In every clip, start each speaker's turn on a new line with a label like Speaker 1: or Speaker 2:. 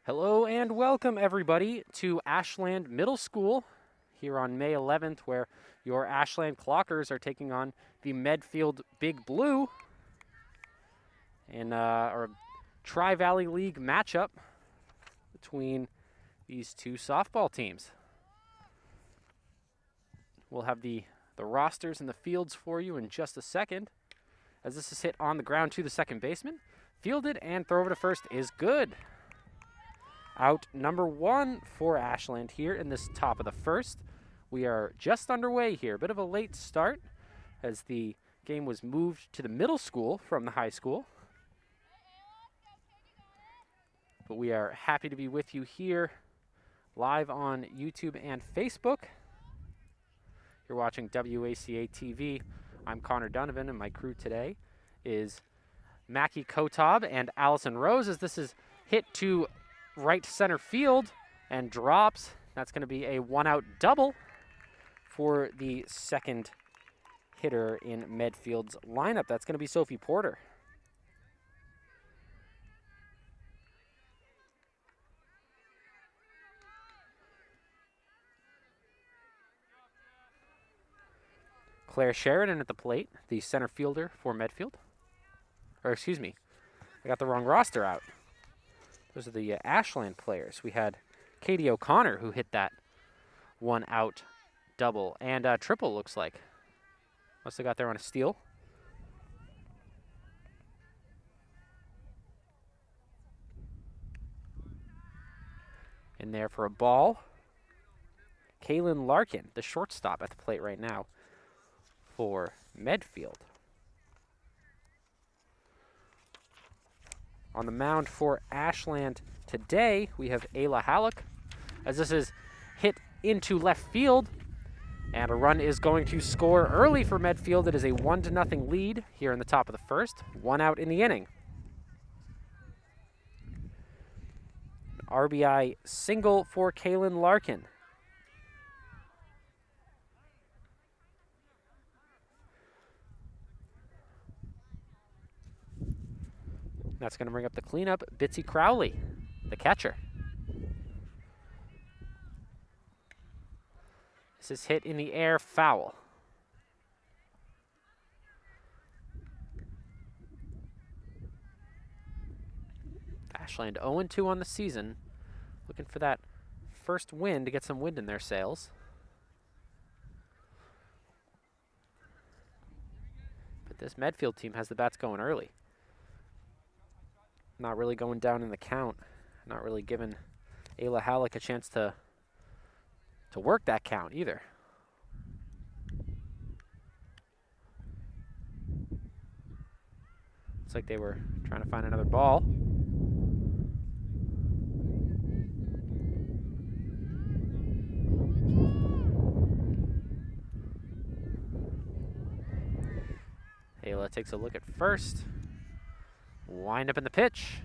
Speaker 1: Hello and welcome everybody to Ashland Middle School here on May 11th, where your Ashland Clockers are taking on the Medfield Big Blue in our Tri-Valley League matchup between these two softball teams. We'll have the rosters and the fields for you in just a second, as this is hit on the ground to the second baseman. Fielded and throw over to first is good. Out number one for Ashland here in this top of the first. We are just underway here. A bit of a late start as the game was moved to the middle school from the high school. But we are happy to be with you here live on YouTube and Facebook. You're watching WACA-TV. I'm Connor Donovan, and my crew today is Mackie Kotob and Allison Rose, as this is hit to right center field and drops. That's going to be a one-out double for the second hitter in Medfield's lineup. That's going to be Sophie Porter. Claire Sheridan at the plate, the center fielder for Medfield. Or excuse me, I got the wrong roster out. Those are the Ashland players. We had Katie O'Connor, who hit that one-out double and triple, looks like. Must have got there on a steal. In there for a ball. Kaylin Larkin, the shortstop, at the plate right now for Medfield. On the mound for Ashland today, we have Ayla Halleck, as this is hit into left field, and a run is going to score early for Medfield. It is a 1-0 lead here in the top of the first, one out in the inning. RBI single for Kaylin Larkin. That's going to bring up the cleanup, Bitsy Crowley, the catcher. This is hit in the air, foul. Ashland 0-2 on the season, looking for that first win to get some wind in their sails. But this Medfield team has the bats going early. Not really going down in the count. Not really giving Ayla Halleck a chance to work that count either. Looks like they were trying to find another ball. Ayla takes a look at first. Wind up in the pitch.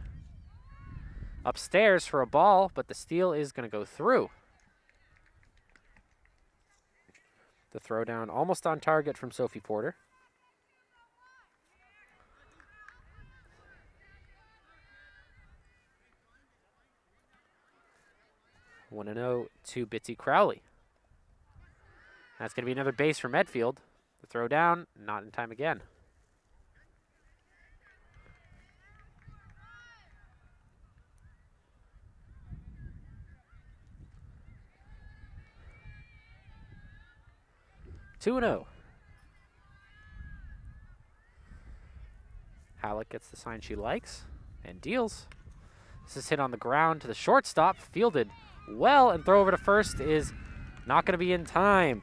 Speaker 1: Upstairs for a ball, but the steal is going to go through. The throw down almost on target from Sophie Porter. One and 0 to Bitsy Crowley. That's going to be another base for Medfield. The throw down, not in time again. Two and 0. Halleck gets the sign she likes and deals. This is hit on the ground to the shortstop, fielded well, and throw over to first is not going to be in time.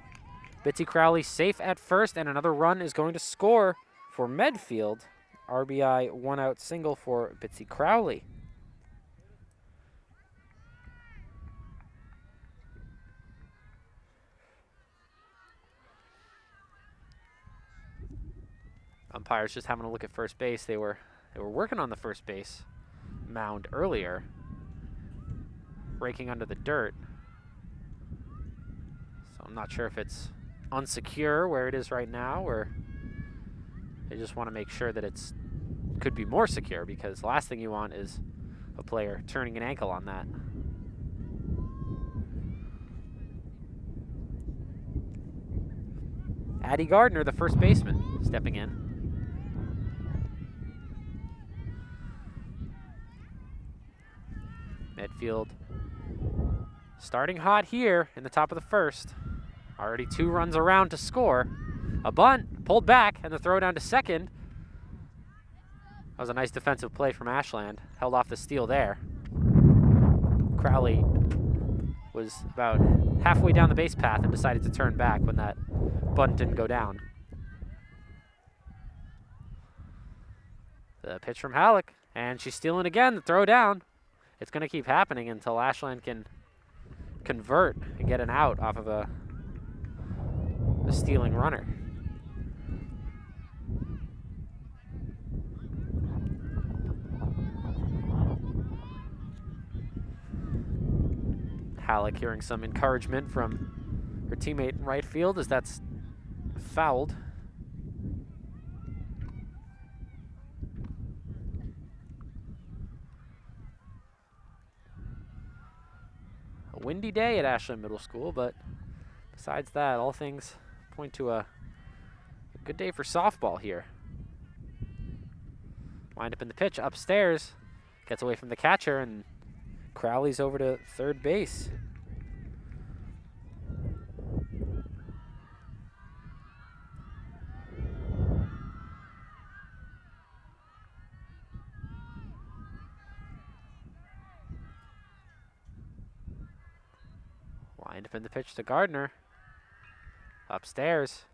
Speaker 1: Bitsy Crowley safe at first, and another run is going to score for Medfield. RBI one-out single for Bitsy Crowley. Umpires just having a look at first base. They were working on the first base mound earlier, raking under the dirt. So I'm not sure if it's unsecure where it is right now, or they just want to make sure that it's could be more secure, because the last thing you want is a player turning an ankle on that. Addie Gardner, the first baseman, stepping in. Medfield starting hot here in the top of the first. Already 2 runs around to score. A bunt, pulled back, and the throw down to second. That was a nice defensive play from Ashland. Held off the steal there. Crowley was about halfway down the base path and decided to turn back when that bunt didn't go down. The pitch from Halleck, and she's stealing again, the throw down. It's going to keep happening until Ashland can convert and get an out off of a stealing runner. Halleck hearing some encouragement from her teammate in right field as that's fouled. A windy day at Ashland Middle School, but besides that, all things point to a good day for softball here. Wind up in the pitch upstairs, gets away from the catcher, and Crowley's over to third base. Wind up in the pitch to Gardner. Upstairs.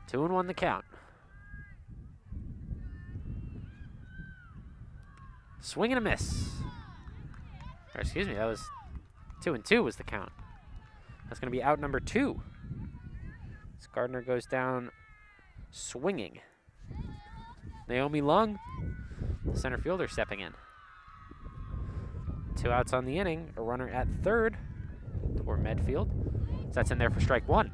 Speaker 1: Two and 1 the count. Swing and a miss. Or excuse me, that was 2 and 2 was the count. That's going to be out number 2. As Gardner goes down swinging. Naomi Lung, the center fielder, stepping in. 2 outs on the inning. A runner at third for Medfield. So that's in there for strike 1.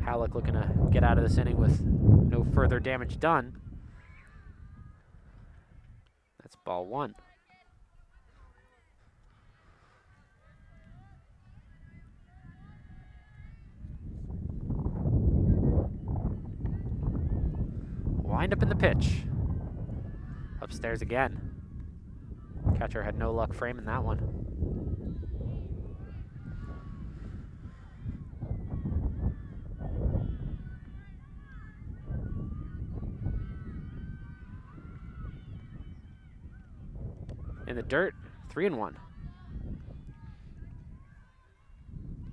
Speaker 1: Halleck looking to get out of this inning with no further damage done. That's ball 1. Wind up in the pitch. Upstairs again. Catcher had no luck framing that one. In the dirt, 3 and 1.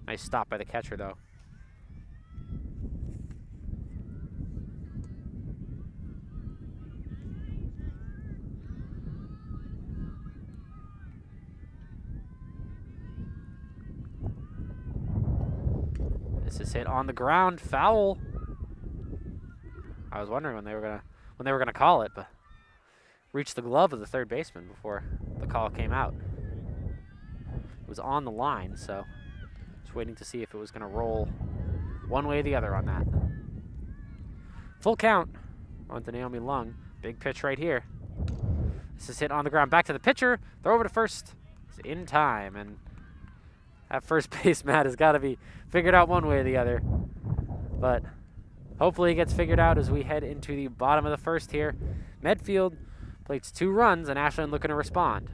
Speaker 1: Nice stop by the catcher, though. This is hit on the ground, foul. I was wondering when they were gonna call it, but reached the glove of the third baseman before the call came out. It was on the line, so just waiting to see if it was going to roll one way or the other on that. Full count on to Naomi Lung. Big pitch right here. This is hit on the ground. Back to the pitcher. Throw over to first. It's in time, and that first base mat has got to be figured out one way or the other. But hopefully it gets figured out as we head into the bottom of the first here. Medfield plates 2 runs, and Ashland looking to respond.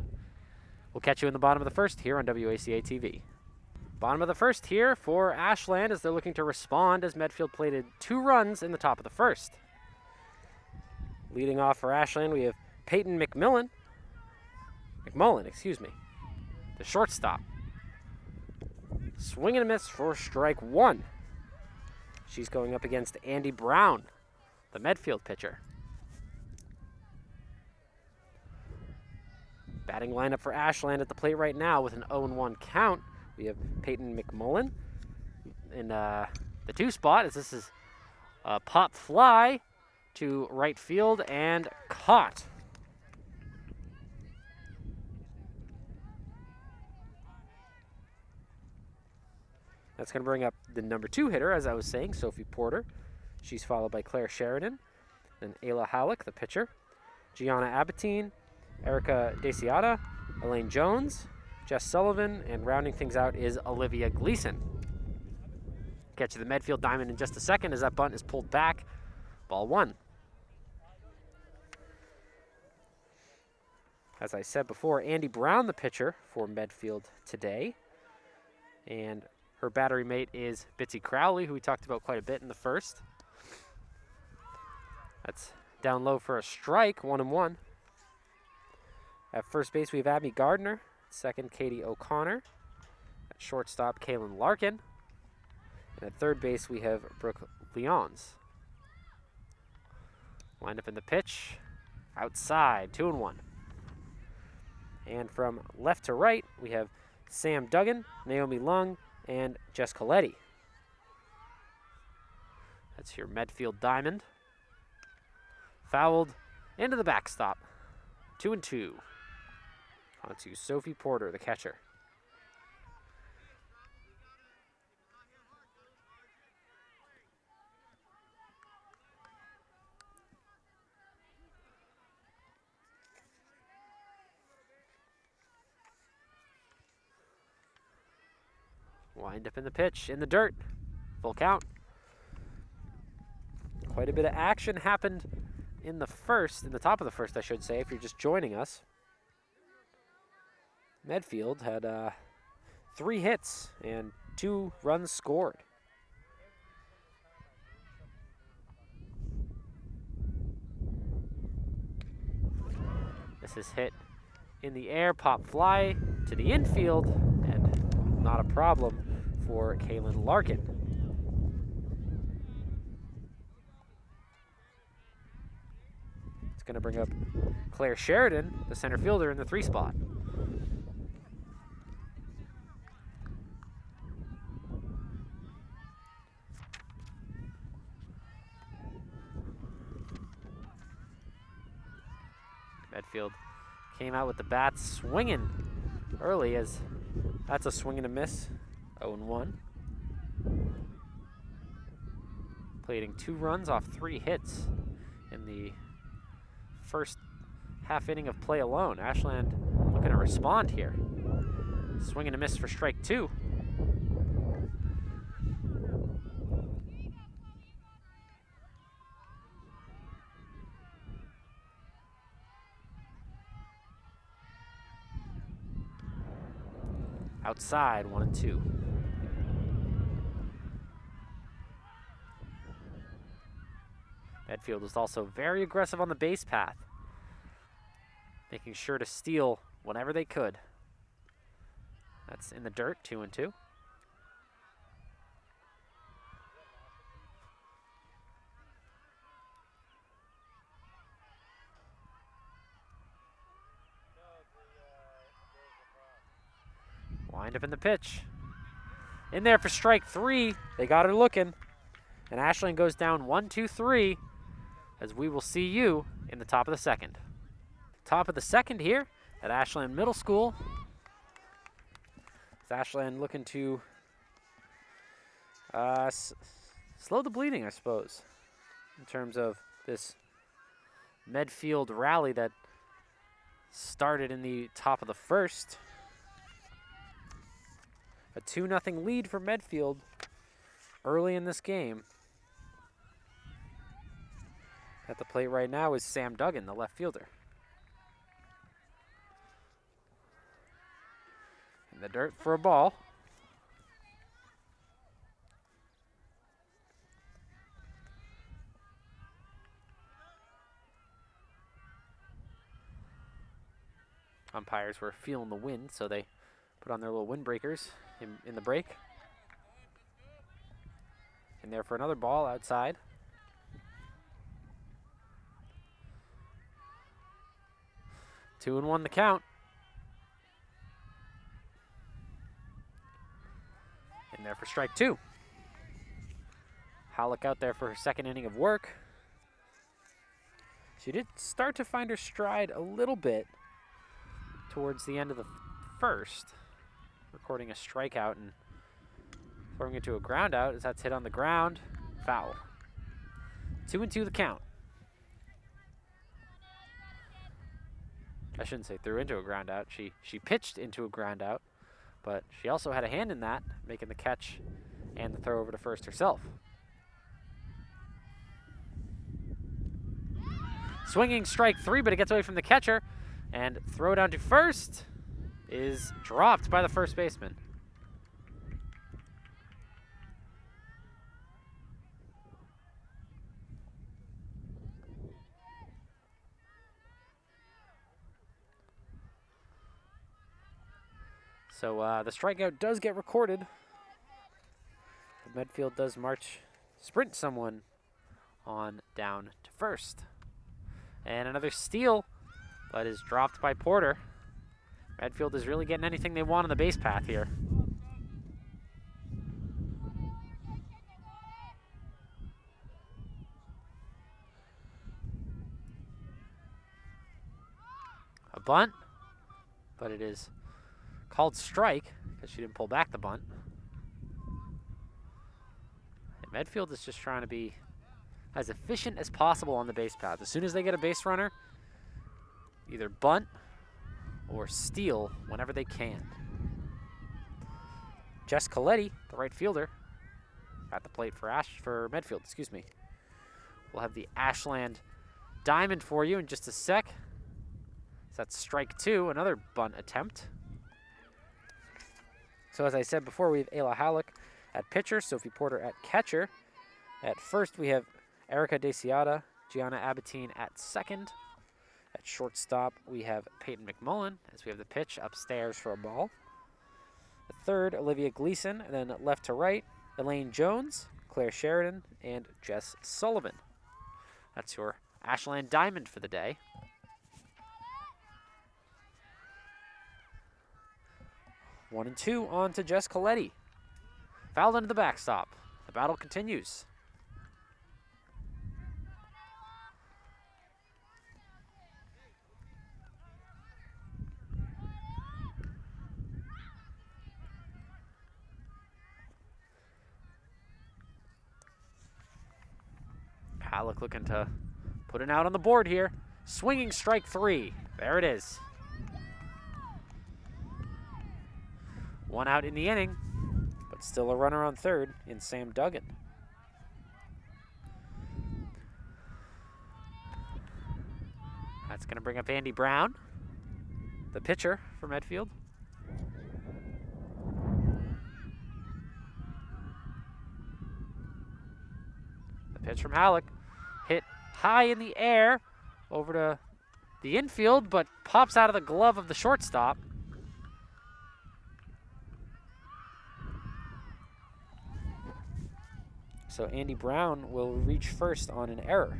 Speaker 1: We'll catch you in the bottom of the first here on WACA-TV. Bottom of the first here for Ashland as they're looking to respond as Medfield plated 2 runs in the top of the first. Leading off for Ashland, we have Peyton McMullen, the shortstop. Swing and a miss for strike 1. She's going up against Andy Brown, the Medfield pitcher. Batting lineup for Ashland at the plate right now with an 0-1 count. We have Peyton McMullen in the 2 spot as this is a pop fly to right field and caught. That's going to bring up the number 2 hitter, as I was saying, Sophie Porter. She's followed by Claire Sheridan, then Ayla Halleck, the pitcher, Gianna Abatine, Erica Desiata, Elaine Jones, Jess Sullivan, and rounding things out is Olivia Gleason. Get to the Medfield diamond in just a second as that bunt is pulled back. Ball 1. As I said before, Andy Brown, the pitcher for Medfield today. And her battery mate is Bitsy Crowley, who we talked about quite a bit in the first. That's down low for a strike, 1-1. At first base, we have Abby Gardner. Second, Katie O'Connor. At shortstop, Kaylin Larkin. And at third base, we have Brooke Leons. Wind up in the pitch. Outside, 2-1. And from left to right, we have Sam Duggan, Naomi Lung, and Jess Coletti. That's your Medfield diamond. Fouled into the backstop. 2-2. On to Sophie Porter, the catcher. Wind up in the pitch, in the dirt. Full count. Quite a bit of action happened in the top of the first, I should say, if you're just joining us. Medfield had 3 hits and 2 runs scored. This is hit in the air, pop fly to the infield, and not a problem for Kaylin Larkin. It's going to bring up Claire Sheridan, the center fielder, in the 3 spot. Medfield came out with the bats swinging early, as that's a swing and a miss. 0-1. Plating 2 runs off 3 hits in the first half inning of play alone. Ashland looking to respond here. Swing and a miss for strike 2. Outside, 1-2. Medfield was also very aggressive on the base path, making sure to steal whenever they could. That's in the dirt, 2-2. Wind up in the pitch. In there for strike 3. They got her looking. And Ashland goes down 1-2-3, as we will see you in the top of the second. Top of the second here at Ashland Middle School. Is Ashland looking to slow the bleeding, I suppose, in terms of this Medfield rally that started in the top of the first. A 2-0 lead for Medfield early in this game. At the plate right now is Sam Duggan, the left fielder. In the dirt for a ball. Umpires were feeling the wind, so they put on their little windbreakers in the break. In there for another ball outside. 2-1 the count. In there for strike 2. Halleck out there for her second inning of work. She did start to find her stride a little bit towards the end of the first, recording a strikeout and Throwing into a ground out as that's hit on the ground. Foul. 2-2 the count. I shouldn't say threw into a ground out. She pitched into a ground out, but she also had a hand in that, making the catch and the throw over to first herself. Swinging strike 3, but it gets away from the catcher, and throw down to first is dropped by the first baseman. So the strikeout does get recorded. Medfield does sprint someone on down to first. And another steal, but is dropped by Porter. Medfield is really getting anything they want on the base path here. A bunt, but it is called strike because she didn't pull back the bunt. And Medfield is just trying to be as efficient as possible on the base path. As soon as they get a base runner, either bunt or steal whenever they can. Jess Coletti, the right fielder, at the plate for Medfield, excuse me. We'll have the Ashland Diamond for you in just a sec. So that's strike 2, another bunt attempt. So as I said before, we have Ayla Halleck at pitcher, Sophie Porter at catcher. At first, we have Erica DeCiata, Gianna Abatine at second. At shortstop, we have Peyton McMullen, as we have the pitch upstairs for a ball. The third, Olivia Gleason, and then left to right, Elaine Jones, Claire Sheridan, and Jess Sullivan. That's your Ashland Diamond for the day. 1-2 on to Jess Coletti. Fouled into the backstop. The battle continues. Halleck looking to put it out on the board here. Swinging strike 3. There it is. 1 out in the inning, but still a runner on third in Sam Duggan. That's going to bring up Andy Brown, the pitcher for Medfield. The pitch from Halleck, hit high in the air over to the infield, but pops out of the glove of the shortstop. So Andy Brown will reach first on an error.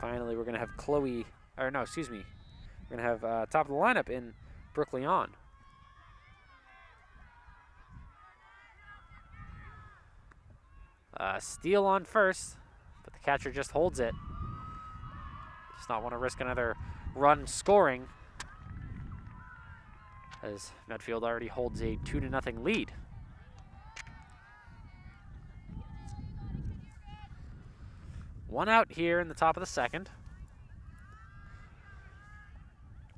Speaker 1: Finally, we're going to have we're going to have top of the lineup in Brooke Leon. Steal on first, but the catcher just holds it. Does not want to risk another run scoring, as Medfield already holds a 2-0 lead. One out here in the top of the second.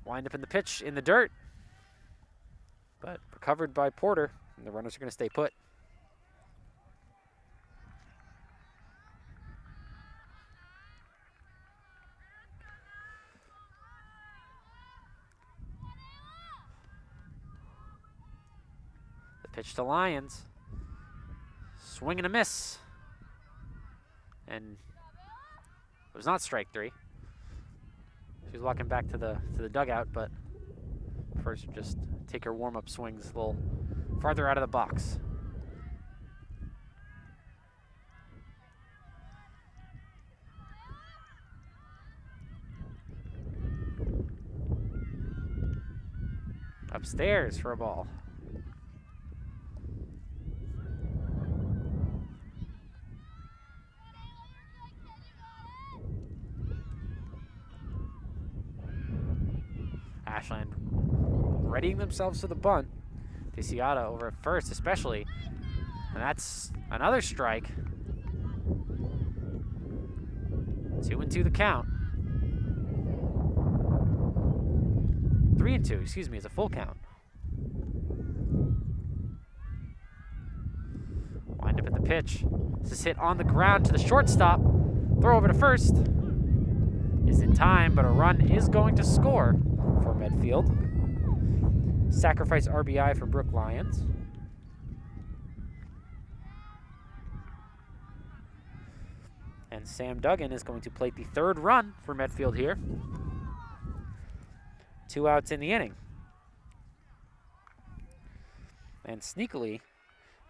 Speaker 1: Wind up in the pitch in the dirt, but recovered by Porter, and the runners are going to stay put. Pitch to Lyons. Swing and a miss. And it was not strike 3. She was walking back to the dugout, but first just take her warm-up swings a little farther out of the box. Upstairs for a ball. readying themselves for the bunt. DeCiata over at first especially. And that's another strike. 2-2 the count. 3-2, excuse me, it's a full count. Wind up at the pitch. This is hit on the ground to the shortstop. Throw over to first. Is in time, but a run is going to score for Medfield. Sacrifice RBI for Brook Lions. And Sam Duggan is going to plate the third run for Medfield here. 2 outs in the inning. And sneakily,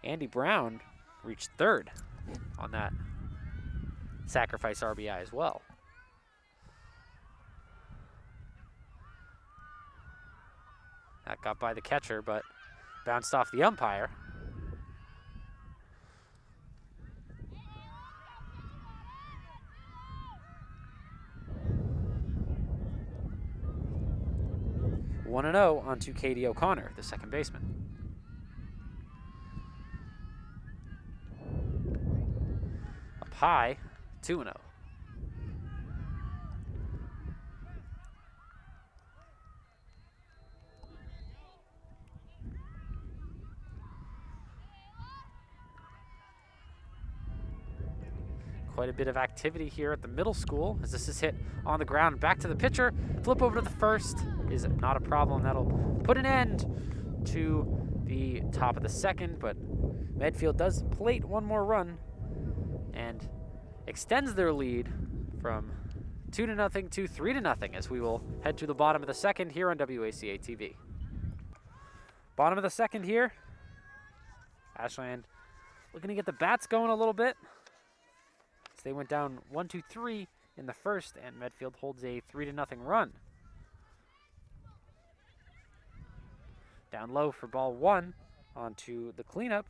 Speaker 1: Andy Brown reached third on that sacrifice RBI as well. That got by the catcher, but bounced off the umpire. One 1-0 onto Katie O'Connor, the second baseman. Up high, 2-0. Quite a bit of activity here at the middle school as this is hit on the ground. Back to the pitcher. Flip over to the first is not a problem. That'll put an end to the top of the second, but Medfield does plate one more run and extends their lead from 2-0 to 3-0 as we will head to the bottom of the second here on WACA-TV. Bottom of the second here. Ashland looking to get the bats going a little bit. They went down 1-2-3 in the first, and Medfield holds a 3-0 run. Down low for ball one onto the cleanup,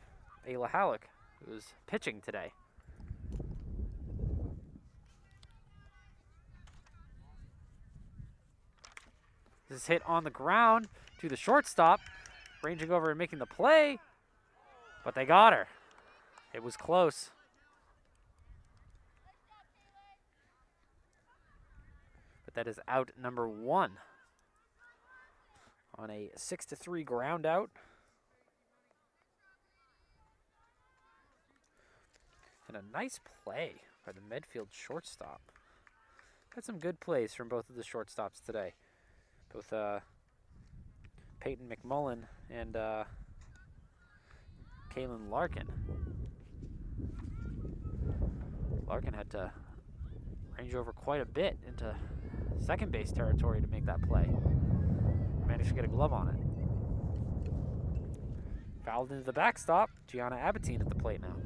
Speaker 1: Ayla Halleck, who's pitching today. This is hit on the ground to the shortstop, ranging over and making the play, but they got her. It was close. But that is out number one on a 6-3 ground out. And a nice play by the Medfield shortstop. Had some good plays from both of the shortstops today. Both Peyton McMullen and Kaylin Larkin. Larkin had to range over quite a bit into second base territory to make that play. Managed to get a glove on it. Fouled into the backstop. Gianna Abatine at the plate now.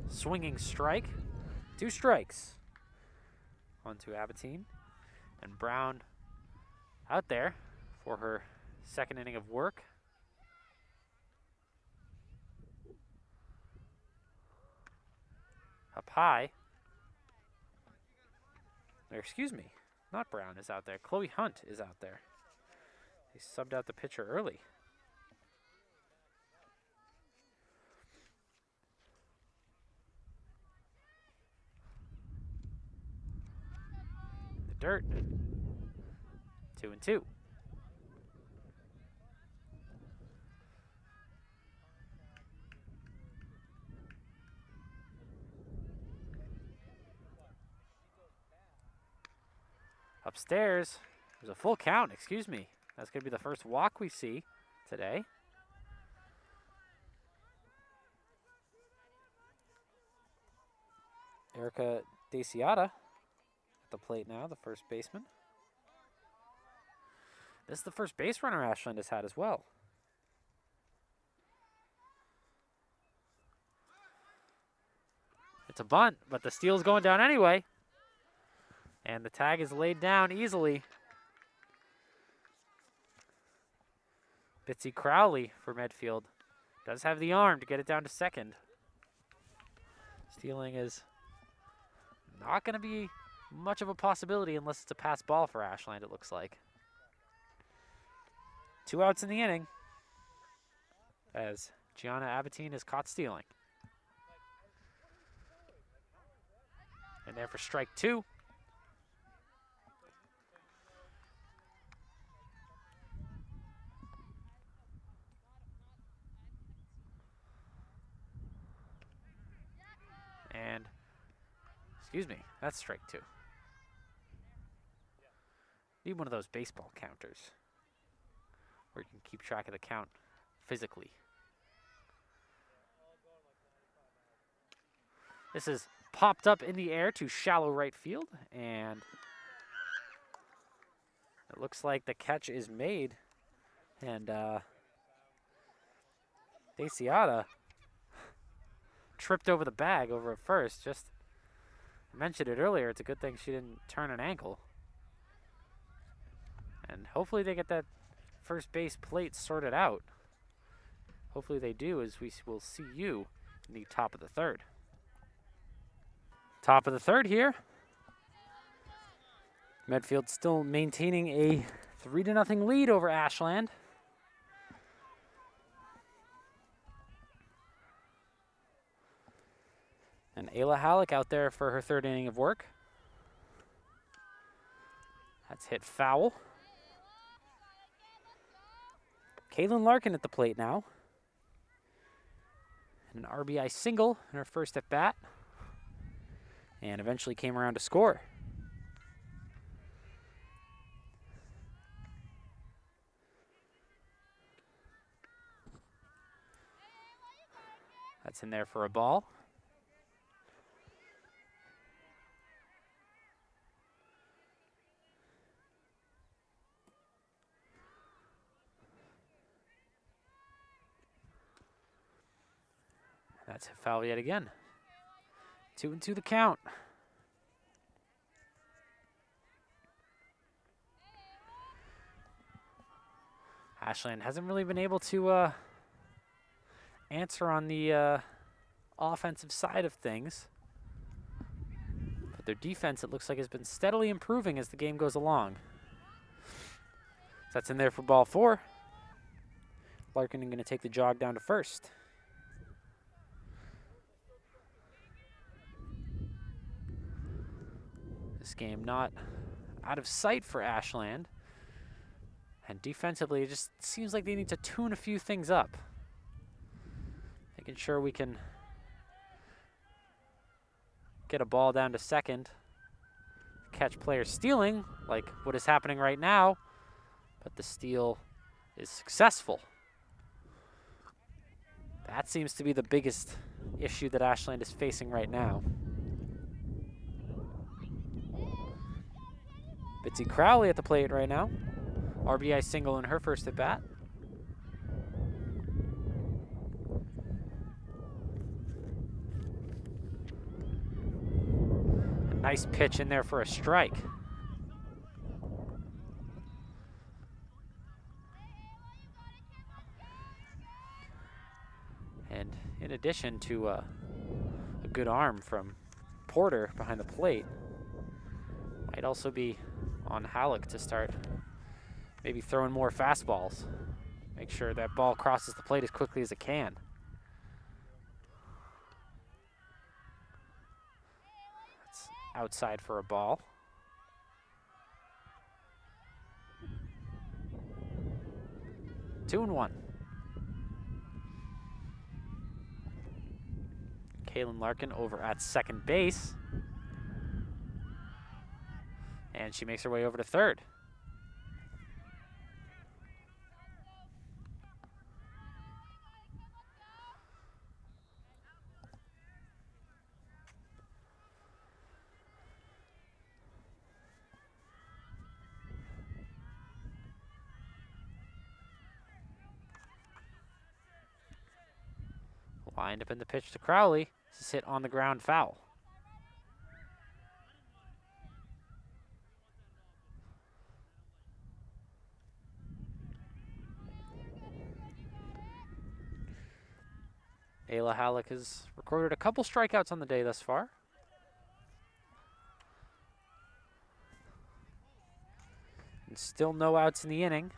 Speaker 1: Swinging strike. 2 strikes. Onto Abatine. And Brown out there for her second inning of work. Up high. Or excuse me, not Brown is out there. Chloe Hunt is out there. They subbed out the pitcher early. Dirt. 2-2. Upstairs, there's a full count, excuse me. That's going to be the first walk we see today. Erica DeCiata the plate now, the first baseman. This is the first base runner Ashland has had as well. It's a bunt, but the steal's going down anyway. And the tag is laid down easily. Bitsy Crowley for Medfield does have the arm to get it down to second. Stealing is not going to be much of a possibility unless it's a pass ball for Ashland, it looks like. 2 outs in the inning as Gianna Abatine is caught stealing. And there for strike 2. And, excuse me, that's strike 2. Need one of those baseball counters where you can keep track of the count physically. This is popped up in the air to shallow right field, and it looks like the catch is made. And Daciata tripped over the bag over at first. Just mentioned it earlier. It's a good thing she didn't turn an ankle. And hopefully they get that first base plate sorted out. Hopefully they do, as we will see you in the top of the third. Top of the third here. Medfield still maintaining a 3-0 lead over Ashland. And Ayla Halleck out there for her third inning of work. That's hit foul. Kaylin Larkin at the plate now. And an RBI single in her first at bat. And eventually came around to score. That's in there for a ball. That's a foul yet again. 2-2 the count. Ashland hasn't really been able to answer on the offensive side of things. But their defense, it looks like, has been steadily improving as the game goes along. So that's in there for ball 4. Larkin going to take the jog down to first. This game not out of sight for Ashland. And defensively, it just seems like they need to tune a few things up. Making sure we can get a ball down to second. Catch players stealing, like what is happening right now. But the steal is successful. That seems to be the biggest issue that Ashland is facing right now. Bitsy Crowley at the plate right now. RBI single in her first at bat. A nice pitch in there for a strike. And in addition to a good arm from Porter behind the plate, might also be on Halleck to start maybe throwing more fastballs. Make sure that ball crosses the plate as quickly as it can. That's outside for a ball. Two and one. Kaylin Larkin over at second base. And she makes her way over to third. Lined up in the pitch to Crowley. This is hit on the ground foul. Ayla Halleck has recorded a couple strikeouts on the day thus far. And still no outs in the inning.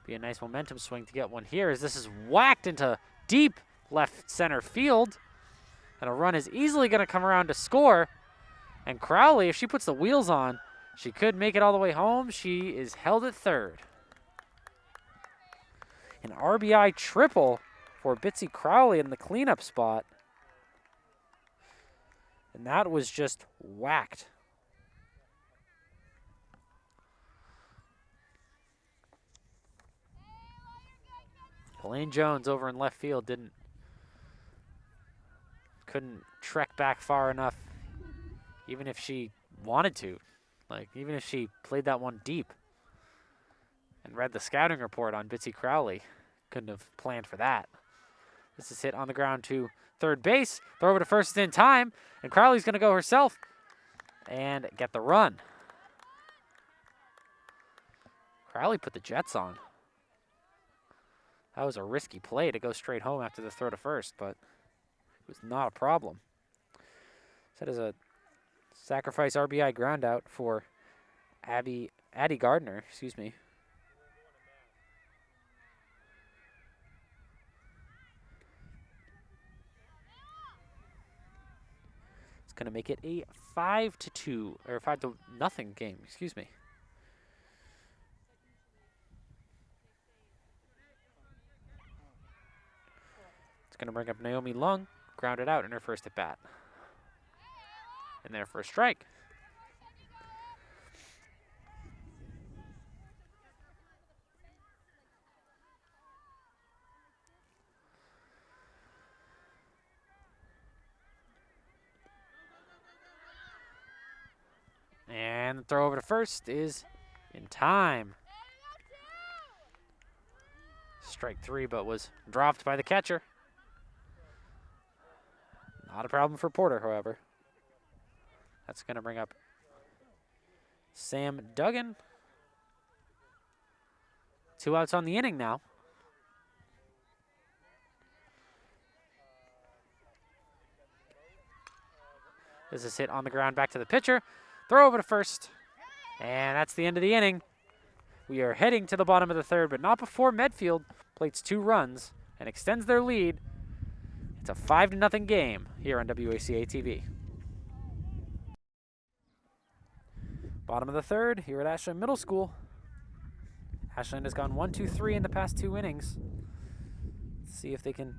Speaker 1: Be a nice momentum swing to get one here as this is whacked into deep left center field. And a run is easily going to come around to score. And Crowley, if she puts the wheels on, she could make it all the way home. She is held at third. An RBI triple for Bitsy Crowley in the cleanup spot. And that was just whacked. Elaine Jones over in left field couldn't trek back far enough, even if she wanted to. Like, even if she played that one deep and read the scouting report on Bitsy Crowley, couldn't have planned for that. This is hit on the ground to third base. Throw over to first in time, and Crowley's going to go herself and get the run. Crowley put the Jets on. That was a risky play to go straight home after the throw to first, but it was not a problem. That is a sacrifice RBI ground out for Addie Gardner, excuse me. It's going to make it a 5-2 or 5-0 game, excuse me. Going to bring up Naomi Lung, grounded out in her first at bat. And there for a strike. And the throw over to first is in time. Strike three, but was dropped by the catcher. Not a problem for Porter, however. That's going to bring up Sam Duggan. 2 outs on the inning now. This is hit on the ground back to the pitcher. Throw over to first. And that's the end of the inning. We are heading to the bottom of the third, but not before Medfield plates 2 runs and extends their lead. It's a 5-0 game here on WACA-TV. Bottom of the third here at Ashland Middle School. Ashland has gone 1-2-3 in the past 2 innings. Let's see if they can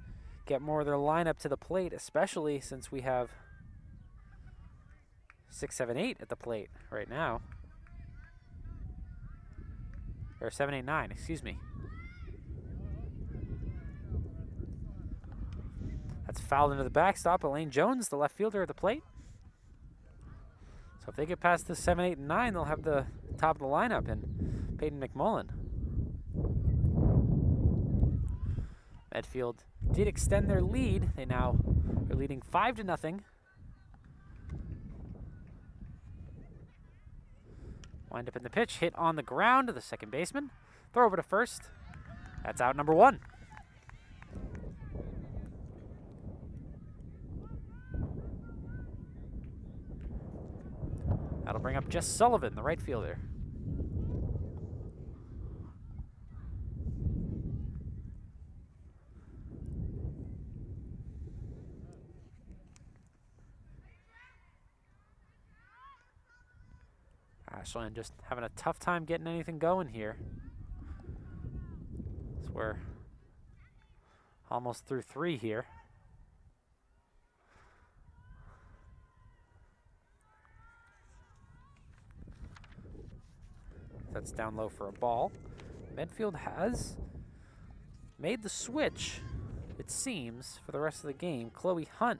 Speaker 1: get more of their lineup to the plate, especially since we have 6, 7, 8 at the plate right now. Or 7, 8, 9, excuse me. That's fouled into the backstop. Elaine Jones, the left fielder, at the plate. So if they get past the 7, 8, and 9, they'll have the top of the lineup and Peyton McMullen. Medfield did extend their lead. They now are leading 5-0. Wind up in the pitch, hit on the ground to the second baseman. Throw over to first. That's out number 1. That'll bring up Jess Sullivan, the right fielder. Ashland just having a tough time getting anything going here. So we're almost through 3 here. That's down low for a ball. Medfield has made the switch, it seems, for the rest of the game. Chloe Hunt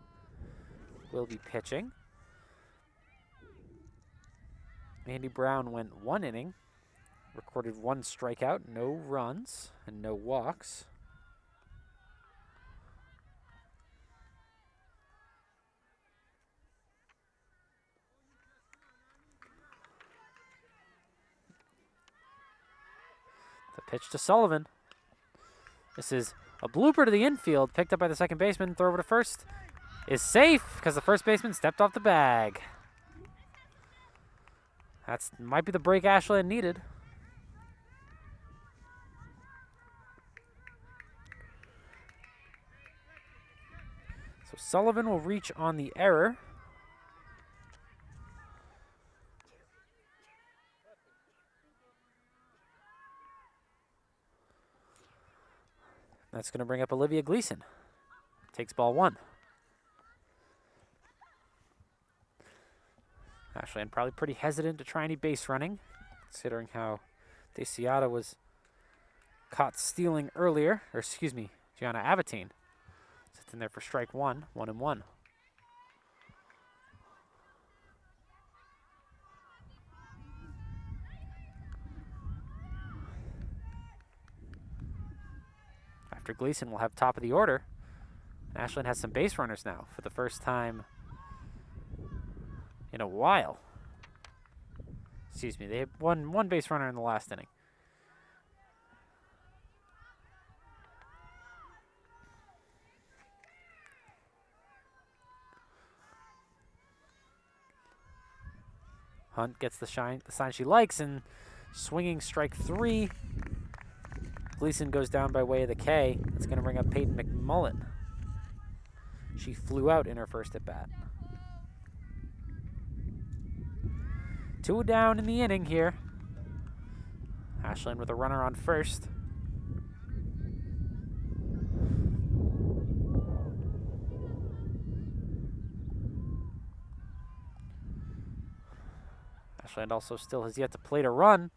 Speaker 1: will be pitching. Mandy Brown went 1 inning, recorded 1 strikeout, no runs, and no walks. The pitch to Sullivan. This is a blooper to the infield, picked up by the second baseman. Throw over to first is safe because the first baseman stepped off the bag. That's might be the break Ashland needed. So Sullivan will reach on the error. That's going to bring up Olivia Gleason. Takes ball 1. Ashland probably pretty hesitant to try any base running, considering how DeCiata was caught stealing earlier. Or excuse me, Gianna Abatine sits in there for strike 1, 1-1. After Gleason, we'll have top of the order. Ashland has some base runners now for the first time in a while. Excuse me, they had one base runner in the last inning. Hunt gets the sign she likes, and swinging strike 3. Gleason goes down by way of the K. That's going to bring up Peyton McMullen. She flew out in her first at bat. 2 down in the inning here. Ashland with a runner on first. Ashland also still has yet to plate a run.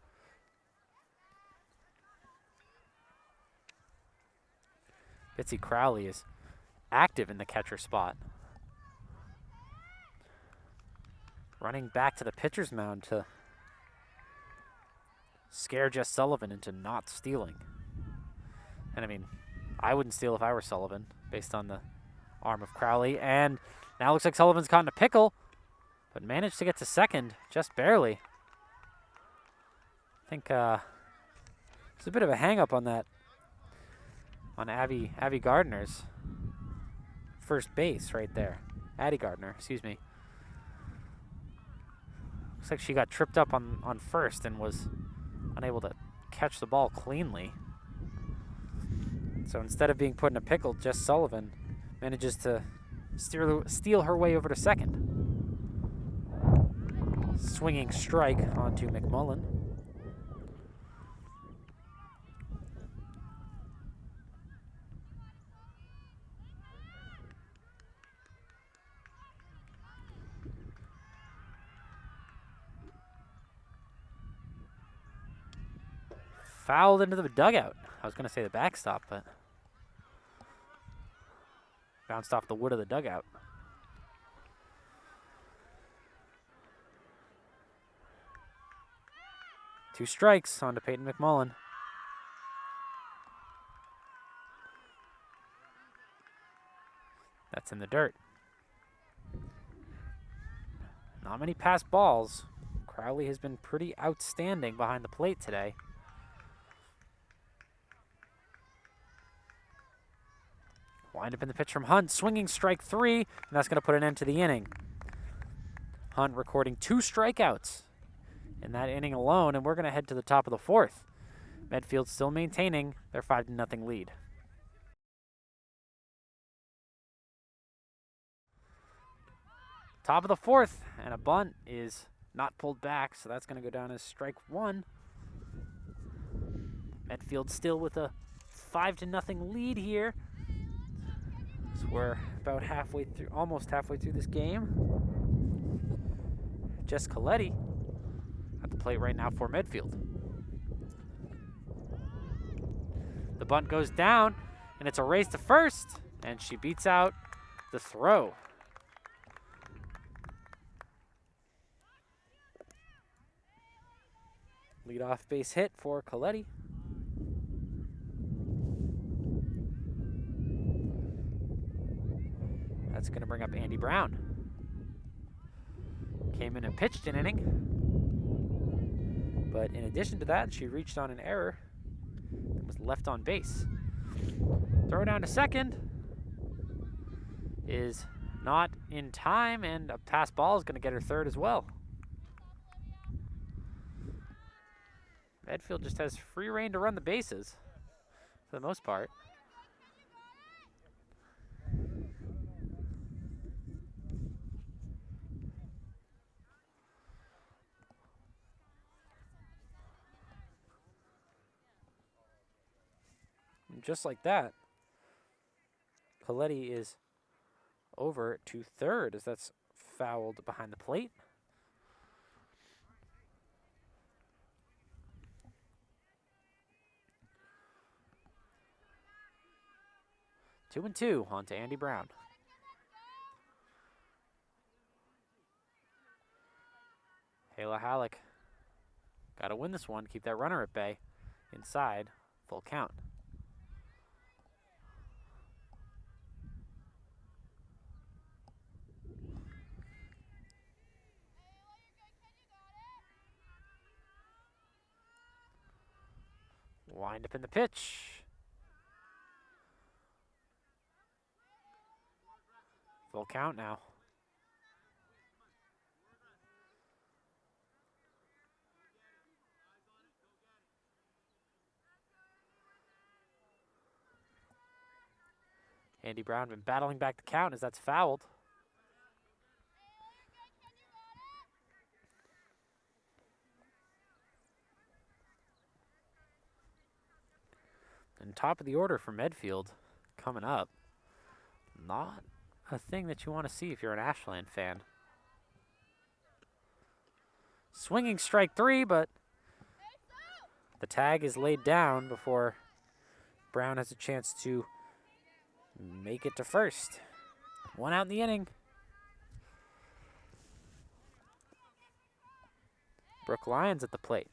Speaker 1: Bitsy Crowley is active in the catcher spot. Running back to the pitcher's mound to scare Jess Sullivan into not stealing. And I mean, I wouldn't steal if I were Sullivan, based on the arm of Crowley. And now it looks like Sullivan's caught in a pickle, but managed to get to second, just barely. I think there's a bit of a hang-up on that, on Abby Gardner's first base right there. Addie Gardner, excuse me. Looks like she got tripped up on first and was unable to catch the ball cleanly. So instead of being put in a pickle, Jess Sullivan manages to steal her way over to second. Swinging strike onto McMullen. Fouled into the dugout. I was going to say the backstop, but bounced off the wood of the dugout. Two strikes onto Peyton McMullen. That's in the dirt. Not many pass balls. Crowley has been pretty outstanding behind the plate today. Wind up in the pitch from Hunt, swinging strike 3, and that's going to put an end to the inning. Hunt recording 2 strikeouts in that inning alone, and we're going to head to the top of the 4th. Medfield still maintaining their 5-0 lead. Top of the 4th, and a bunt is not pulled back, so that's going to go down as strike 1. Medfield still with a 5-0 lead here. So we're about halfway through, almost halfway through this game. Jess Coletti at the plate right now for Medfield. The bunt goes down, and it's a race to first, and she beats out the throw. Leadoff base hit for Coletti. That's going to bring up Andy Brown. Came in and pitched an inning. But in addition to that, she reached on an error and was left on base. Throw down to second is not in time, and a pass ball is going to get her third as well. Medfield just has free reign to run the bases for the most part. And just like that, Coletti is over to third as that's fouled behind the plate. Two and two on to Andy Brown. Hayla Halleck got to win this one, keep that runner at bay. Inside, full count. Wind up in the pitch. Full count now. Andy Brown been battling back the count as that's fouled. And top of the order for Medfield coming up. Not a thing that you want to see if you're an Ashland fan. Swinging strike three, but the tag is laid down before Brown has a chance to make it to first. One out in the inning. Brook Lions at the plate.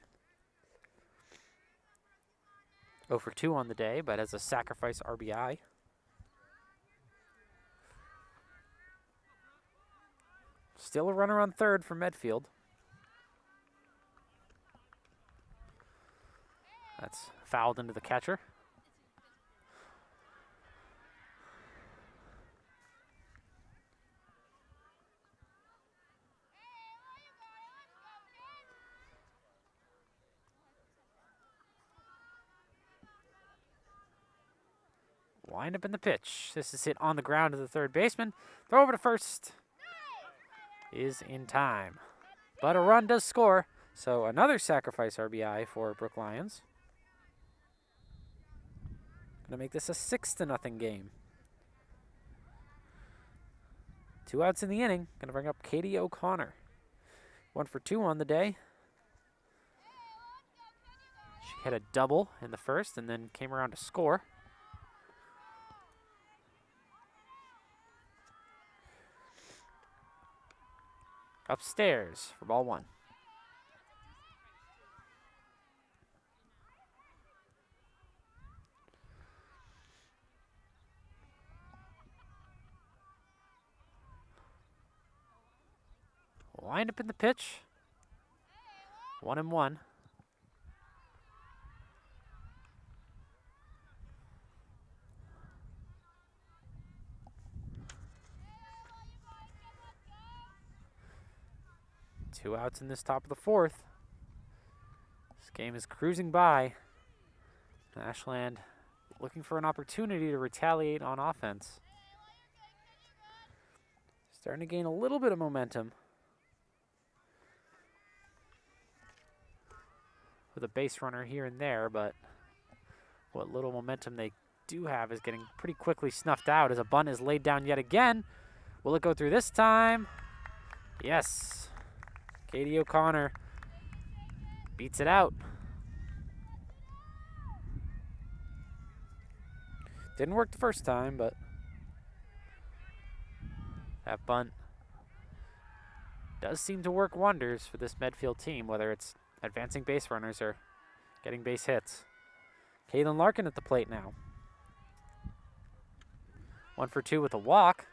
Speaker 1: 0 for 2 on the day, but has a sacrifice RBI. Still a runner on third for Medfield. That's fouled into the catcher. Wind up in the pitch. This is hit on the ground to the third baseman. Throw over to first is in time. But a run does score, so another sacrifice RBI for Brook Lions. Gonna make this a 6-0 game. 2 outs in the inning. Gonna bring up Katie O'Connor. 1 for 2 on the day. She had a double in the first and then came around to score. Upstairs for ball one. Wind up in the pitch. 1-1. Two outs in this top of the fourth. This game is cruising by. Ashland looking for an opportunity to retaliate on offense. Starting to gain a little bit of momentum. With a base runner here and there, but what little momentum they do have is getting pretty quickly snuffed out as a bunt is laid down yet again. Will it go through this time? Yes. Katie O'Connor beats it out. Didn't work the first time, but that bunt does seem to work wonders for this Medfield team, whether it's advancing base runners or getting base hits. Kaylin Larkin at the plate now. 1 for 2 with a walk.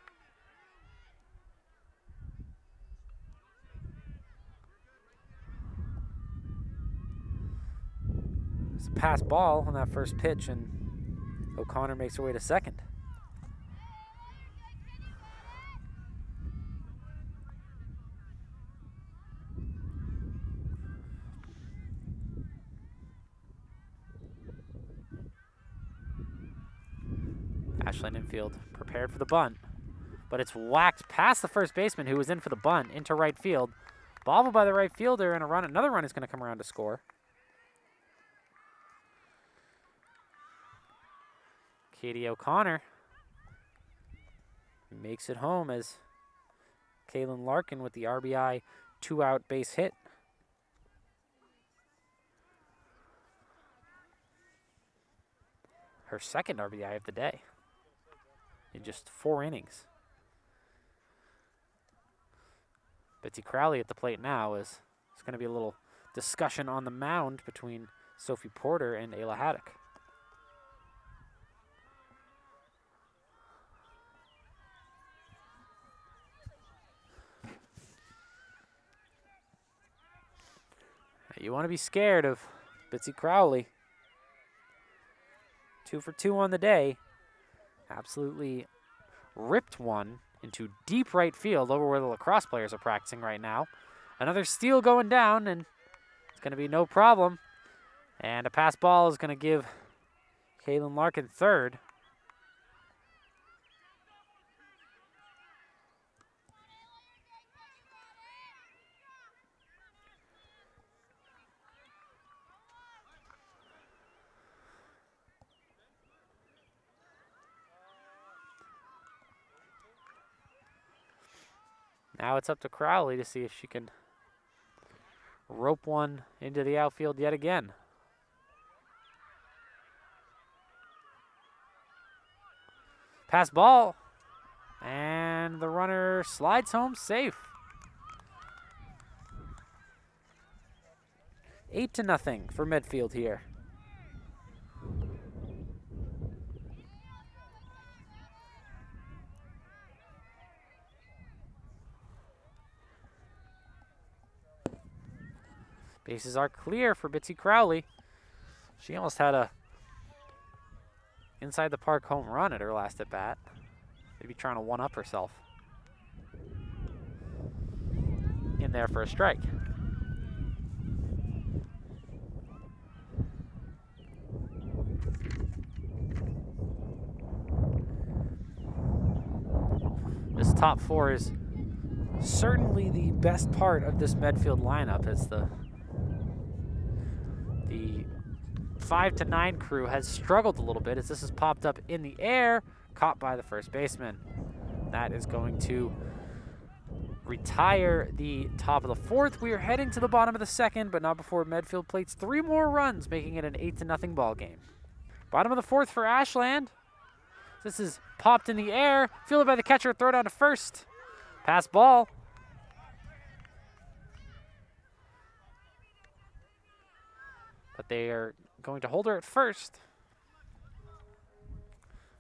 Speaker 1: It's a pass ball on that first pitch, and O'Connor makes her way to second. Ashland infield prepared for the bunt, but it's whacked past the first baseman who was in for the bunt into right field. Bobbled by the right fielder, and another run is going to come around to score. Katie O'Connor makes it home as Kaylin Larkin with the RBI 2-out base hit. Her second RBI of the day in just 4 innings. Betsy Crowley at the plate now as it's going to be a little discussion on the mound between Sophie Porter and Ayla Haddock. You want to be scared of Betsy Crowley. 2 for 2 on the day. Absolutely ripped one into deep right field over where the lacrosse players are practicing right now. Another steal going down, and it's going to be no problem. And a pass ball is going to give Kaylin Larkin third. Now it's up to Crowley to see if she can rope one into the outfield yet again. Pass ball, and the runner slides home safe. 8-0 for Medfield here. Bases are clear for Bitsy Crowley. She almost had a inside the park home run at her last at bat. Maybe trying to one-up herself. In there for a strike. This top 4 is certainly the best part of this Medfield lineup. It's the 5 to 9 crew has struggled a little bit as this has popped up in the air, caught by the first baseman. That is going to retire the top of the 4th. We are heading to the bottom of the 2nd, but not before Medfield plates 3 more runs, making it an 8-0 ball game. Bottom of the 4th for Ashland. This is popped in the air, fielded by the catcher, throw down to first. Pass ball. But they are going to hold her at first.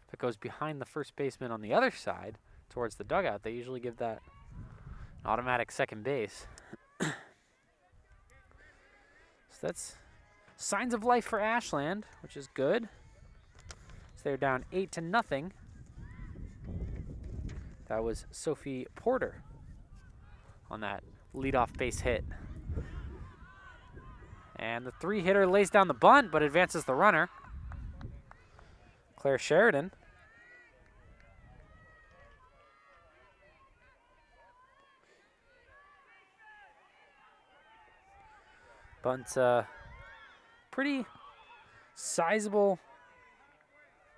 Speaker 1: If it goes behind the first baseman on the other side towards the dugout, they usually give that an automatic second base. So that's signs of life for Ashland, which is good. So they're down 8-0. That was Sophie Porter on that leadoff base hit. And the 3-hitter lays down the bunt, but advances the runner. Claire Sheridan. Bunt, pretty sizable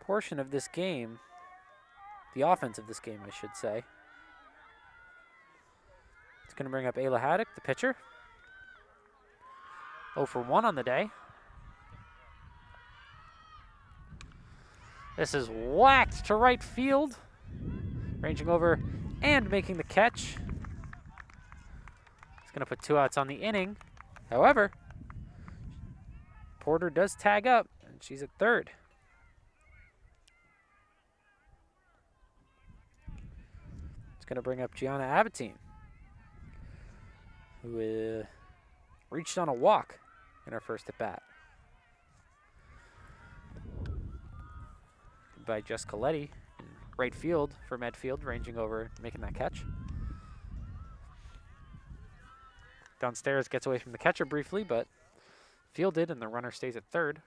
Speaker 1: portion of this game. The offense of this game, I should say. It's going to bring up Ayla Haddock, the pitcher. 0 for 1 on the day. This is whacked to right field. Ranging over and making the catch. It's going to put 2 outs on the inning. However, Porter does tag up, and she's at third. It's going to bring up Gianna Abatine, who reached on a walk in her first at bat. by Jess Coletti in right field for Medfield, ranging over, making that catch. Downstairs gets away from the catcher briefly, but fielded, and the runner stays at third.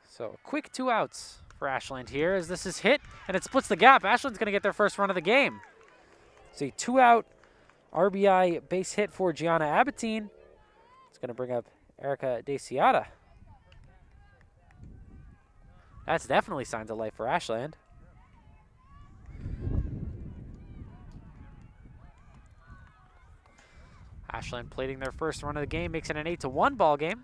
Speaker 1: So a quick 2 outs for Ashland here as this is hit, and it splits the gap. Ashland's going to get their first run of the game. It's a 2-out RBI base hit for Gianna Abatine. It's going to bring up Erica De Ciata. That's definitely signs of life for Ashland. Ashland plating their first run of the game, makes it an 8-1 ball game.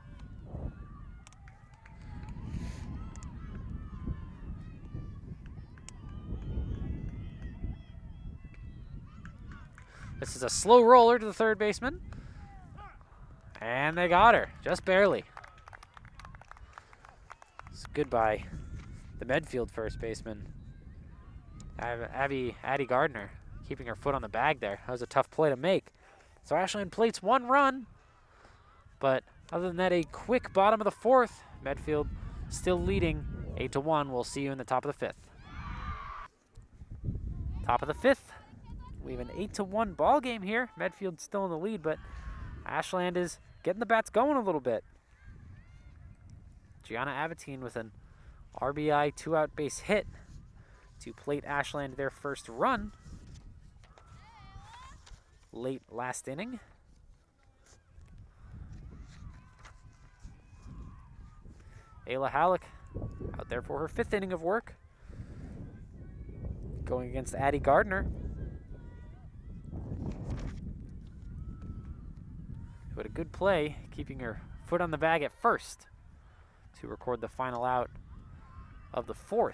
Speaker 1: This is a slow roller to the third baseman. And they got her, just barely. It's good by the Medfield first baseman, Addie Gardner, keeping her foot on the bag there. That was a tough play to make. So Ashland plates 1 run, but other than that, a quick bottom of the 4th. Medfield still leading 8-1. We'll see you in the top of the 5th. Top of the 5th. We have an 8-1 ball game here. Medfield's still in the lead, but Ashland is getting the bats going a little bit. Gianna Abatine with an RBI 2-out base hit to plate Ashland their first run late last inning. Ayla Halleck out there for her 5th inning of work, going against Addie Gardner, who had a good play, keeping her foot on the bag at first to record the final out of the 4th.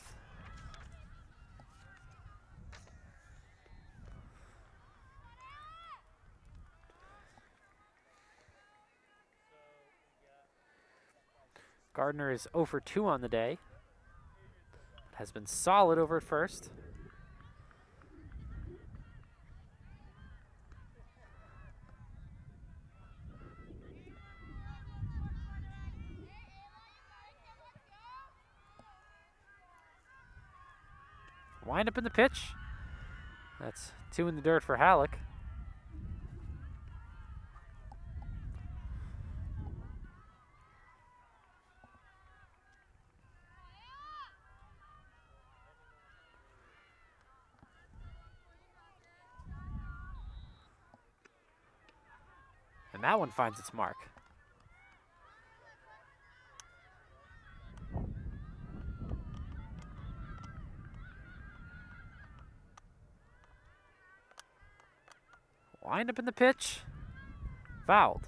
Speaker 1: Gardner is 0 for 2 on the day. Has been solid over at first. Wind up in the pitch. That's 2 in the dirt for Halleck. And that one finds its mark. Wind up in the pitch. Fouled.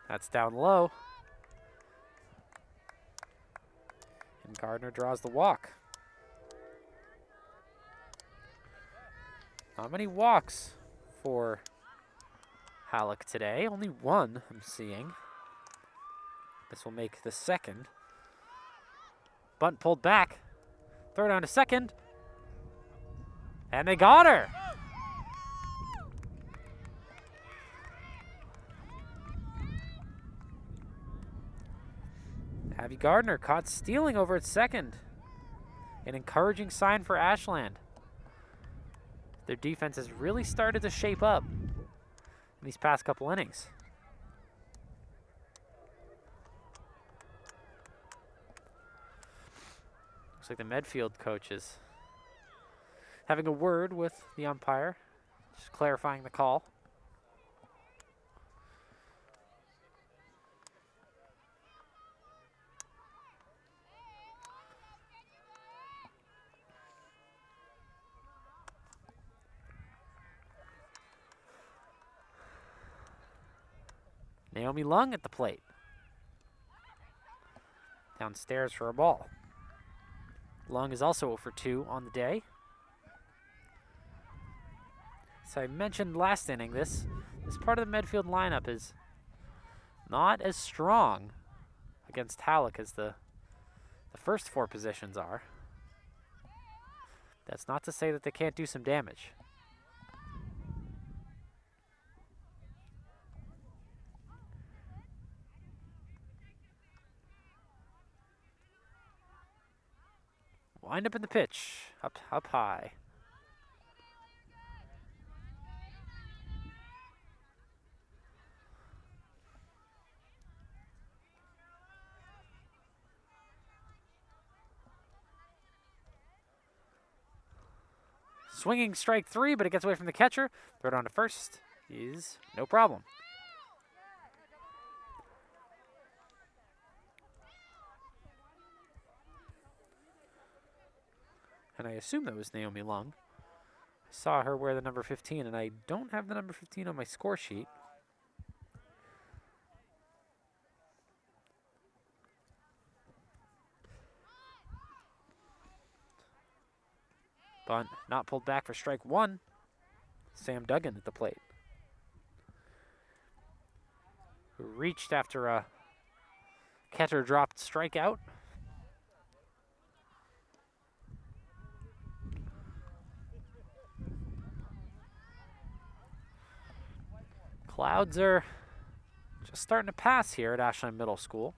Speaker 1: That's down low. And Gardner draws the walk. Not many walks for Halleck today. Only 1 I'm seeing. This will make the 2nd. Bunt pulled back. Throw down to 2nd. And they got her. Abby Gardner caught stealing over at 2nd. An encouraging sign for Ashland. Their defense has really started to shape up in these past couple innings. Looks like the Medfield coach is having a word with the umpire, just clarifying the call. Naomi Lung at the plate. Downstairs for a ball. Lung is also 0 for 2 on the day. As I mentioned last inning, this part of the Medfield lineup is not as strong against Halleck as the first 4 positions are. That's not to say that they can't do some damage. Wind up in the pitch, up high. Swinging strike 3, but it gets away from the catcher. Throw it on to first is no problem. And I assume that was Naomi Lung. I saw her wear the number 15, and I don't have the number 15 on my score sheet. Bunt not pulled back for strike 1. Sam Duggan at the plate, who reached after a catcher dropped strikeout. Clouds are just starting to pass here at Ashland Middle School.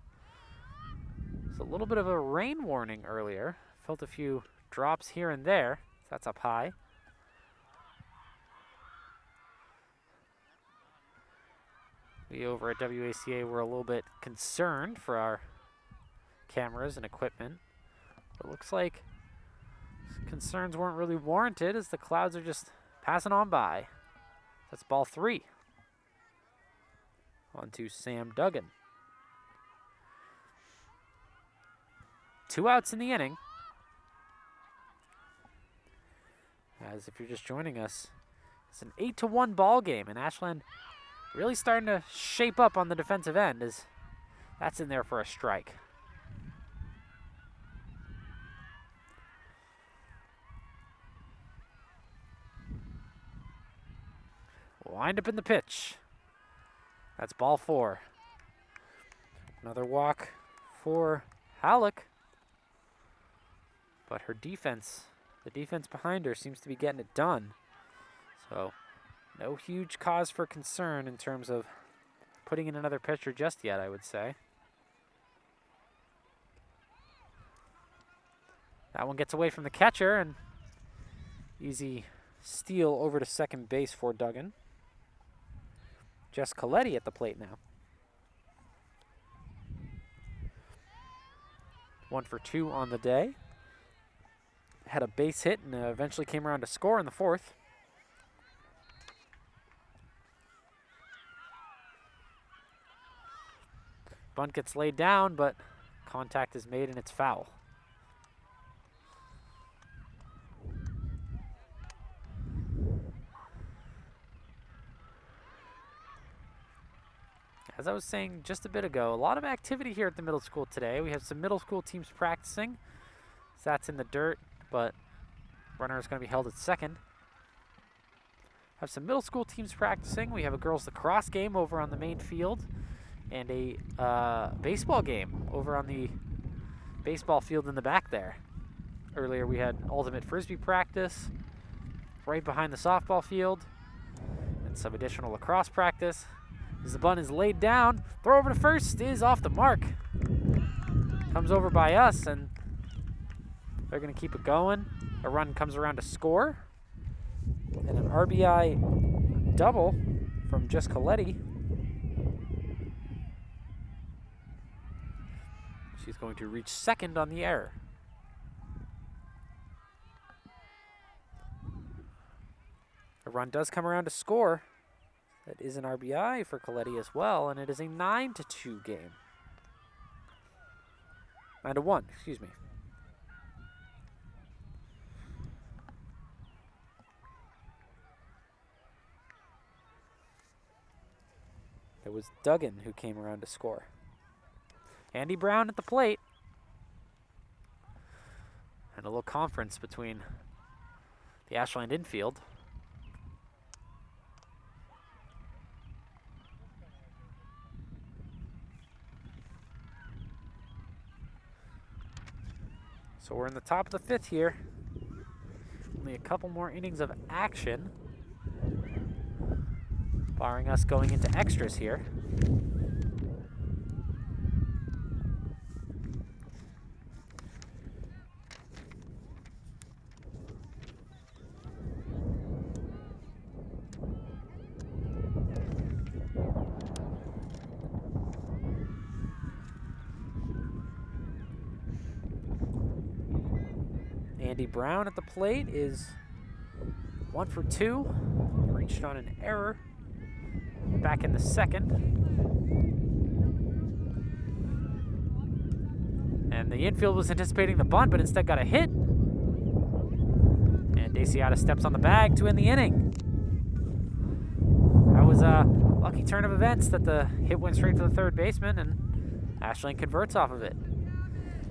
Speaker 1: There's a little bit of a rain warning earlier. Felt a few drops here and there. That's up high. We over at WACA were a little bit concerned for our cameras and equipment. It looks like concerns weren't really warranted as the clouds are just passing on by. That's ball 3. On to Sam Duggan. 2 outs in the inning. As if you're just joining us, it's an 8-1 ball game, and Ashland really starting to shape up on the defensive end as that's in there for a strike. Wind up in the pitch. That's ball 4. Another walk for Halleck. But her defense, the defense behind her, seems to be getting it done. So no huge cause for concern in terms of putting in another pitcher just yet, I would say. That one gets away from the catcher, and easy steal over to second base for Duggan. Jess Coletti at the plate now. 1 for 2 on the day. Had a base hit and eventually came around to score in the 4th. Bunt gets laid down, but contact is made and it's foul. As I was saying just a bit ago, a lot of activity here at the middle school today. We have some middle school teams practicing. So that's in the dirt, but runner is going to be held at second. Have some middle school teams practicing. We have a girls lacrosse game over on the main field and a baseball game over on the baseball field in the back there. Earlier we had ultimate frisbee practice right behind the softball field and some additional lacrosse practice. As the bunt is laid down, throw over to first is off the mark. Comes over by us, and they're going to keep it going. A run comes around to score. And an RBI double from Jess Coletti. She's going to reach second on the error. A run does come around to score. That is an RBI for Coletti as well, and it is a 9-2 game. 9-1, excuse me. It was Duggan who came around to score. Andy Brown at the plate. And a little conference between the Ashland infield. So we're in the top of the 5th here. Only a couple more innings of action, barring us going into extras here. Andy Brown at the plate is 1 for 2. Reached on an error back in the 2nd. And the infield was anticipating the bunt, but instead got a hit. And Daciata steps on the bag to end the inning. That was a lucky turn of events that the hit went straight to the third baseman, and Ashland converts off of it.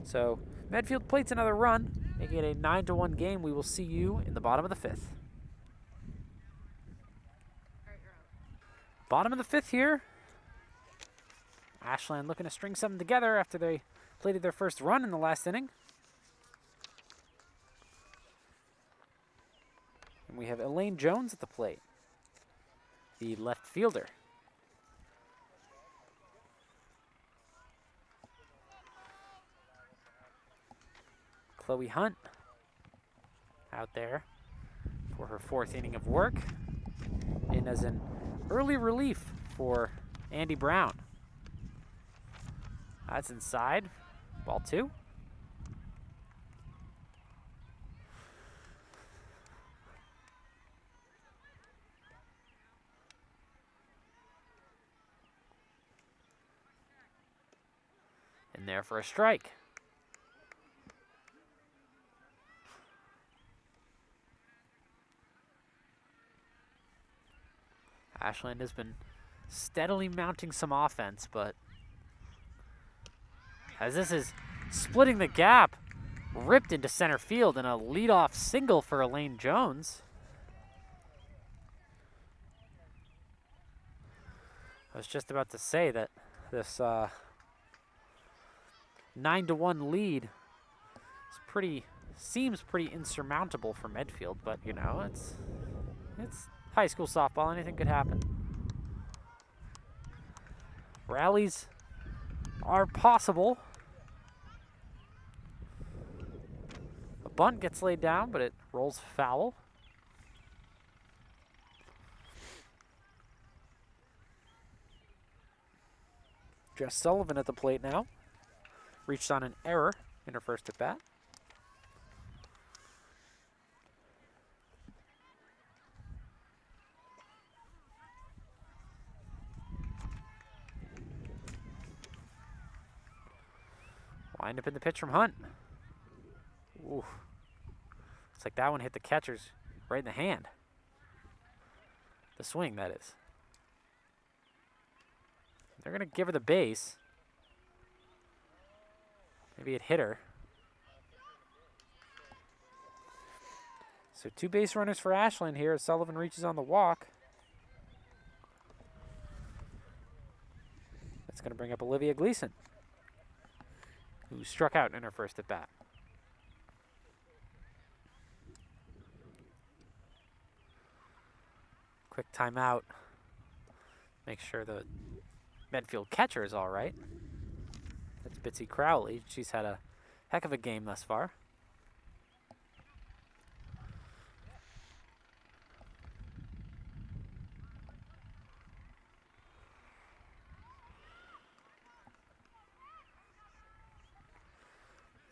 Speaker 1: So Medfield plates another run, making it a 9-1 game. We will see you in the bottom of the 5th. Bottom of the 5th here. Ashland looking to string something together after they plated their first run in the last inning. And we have Elaine Jones at the plate, the left fielder. Chloe Hunt out there for her 4th inning of work, in as an early relief for Andy Brown. That's inside. Ball 2. In there for a strike. Ashland has been steadily mounting some offense, but as this is splitting the gap, ripped into center field, and a leadoff single for Elaine Jones. I was just about to say that this 9-1 lead seems pretty insurmountable for Medfield, but you know, it's high school softball. Anything could happen. Rallies are possible. A bunt gets laid down, but it rolls foul. Jess Sullivan at the plate now. Reached on an error in her first at bat. Wind up in the pitch from Hunt. Ooh. Looks like that one hit the catcher's right in the hand. The swing, that is. They're going to give her the base. Maybe it hit her. So 2 base runners for Ashland here as Sullivan reaches on the walk. That's going to bring up Olivia Gleason, who struck out in her first at bat. Quick timeout. Make sure the Medfield catcher is all right. That's Bitsy Crowley. She's had a heck of a game thus far.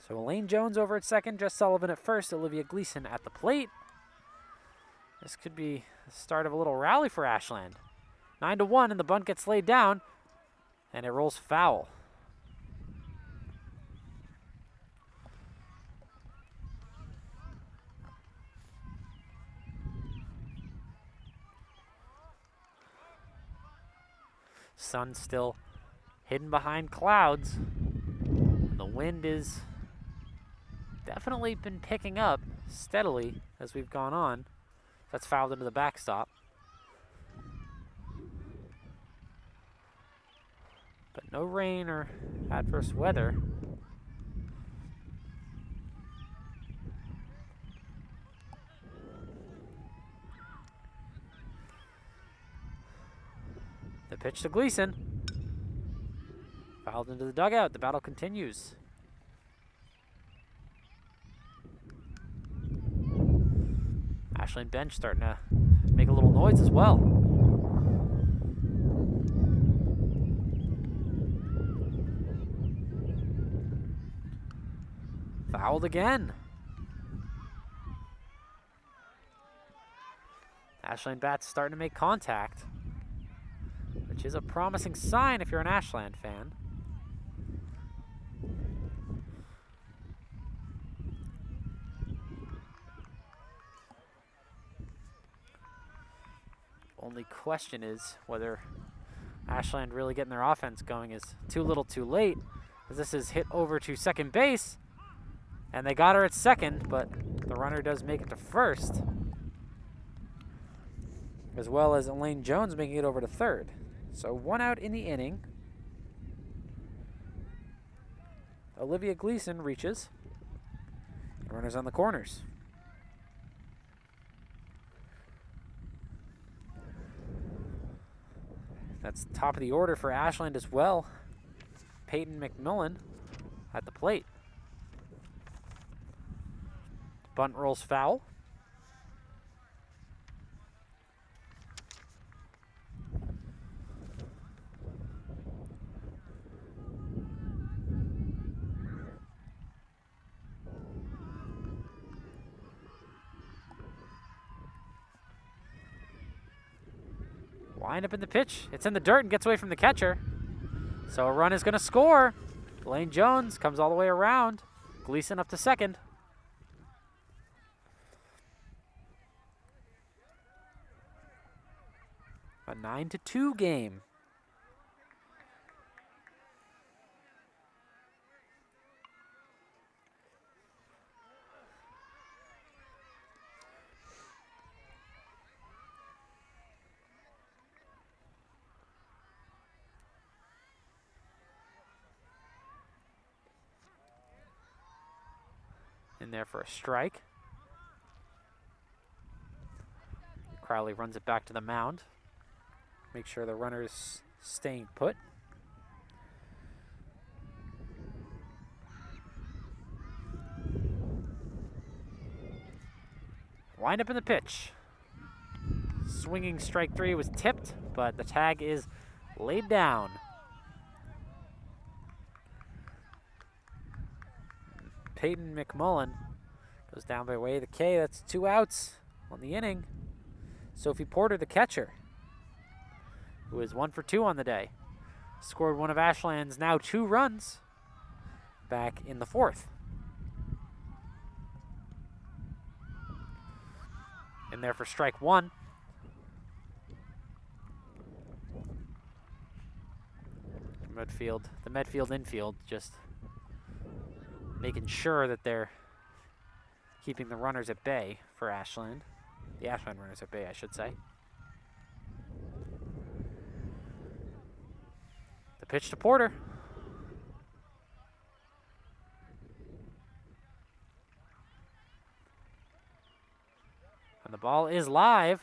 Speaker 1: So Elaine Jones over at second, Jess Sullivan at first, Olivia Gleason at the plate. This could be the start of a little rally for Ashland. 9-1, and the bunt gets laid down, and it rolls foul. Sun still hidden behind clouds. The wind is definitely been picking up steadily as we've gone on. That's fouled into the backstop. But no rain or adverse weather. pitch to Gleason. Fouled into the dugout. The battle continues. Ashland bench starting to make a little noise as well. Fouled again. Ashland bats starting to make contact, which is a promising sign if you're an Ashland fan. Only question is whether Ashland really getting their offense going is too little too late, as this is hit over to second base, and they got her at second, but the runner does make it to first, as well as Elaine Jones making it over to third. So 1 out in the inning. Olivia Gleason reaches. Runners on the corners. That's top of the order for Ashland as well. Peyton McMillan at the plate. Bunt rolls foul. Wind up in the pitch. It's in the dirt and gets away from the catcher. So a run is going to score. Elaine Jones comes all the way around. Gleason up to second. A 9-2 game. In there for a strike. Crowley runs it back to the mound. Make sure the runner is staying put. Wind up in the pitch. Swinging strike 3 was tipped, but the tag is laid down. Peyton McMullen goes down by way of the K. That's 2 outs on the inning. Sophie Porter, the catcher, who is 1 for 2 on the day, scored one of Ashland's now 2 runs back in the 4th. In there for strike 1. Medfield, the Medfield infield, just making sure that they're keeping the runners at bay for Ashland. The Ashland runners at bay, I should say. The pitch to Porter. And the ball is live.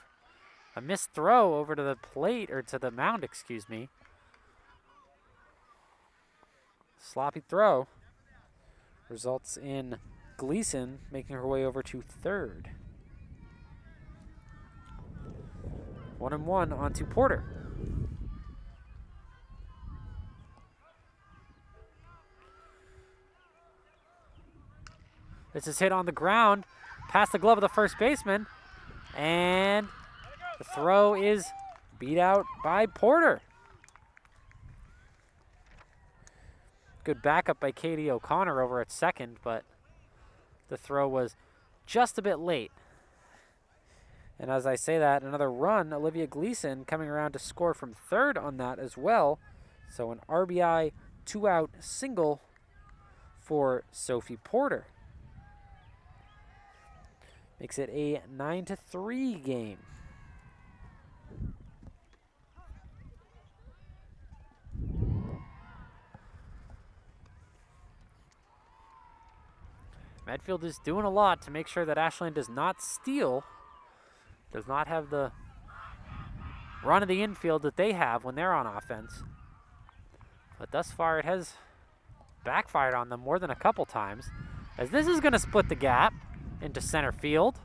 Speaker 1: A missed throw over to the plate, or to the mound, excuse me. Sloppy throw results in Gleason making her way over to third. 1-1 onto Porter. This is hit on the ground, past the glove of the first baseman, and the throw is beat out by Porter. Good backup by Katie O'Connor over at second, but the throw was just a bit late. And as I say that, another run, Olivia Gleason coming around to score from third on that as well. So an RBI 2-out single for Sophie Porter. Makes it a 9-3 game. Medfield is doing a lot to make sure that Ashland does not steal, does not have the run of the infield that they have when they're on offense. But thus far, it has backfired on them more than a couple times, as this is going to split the gap into center field.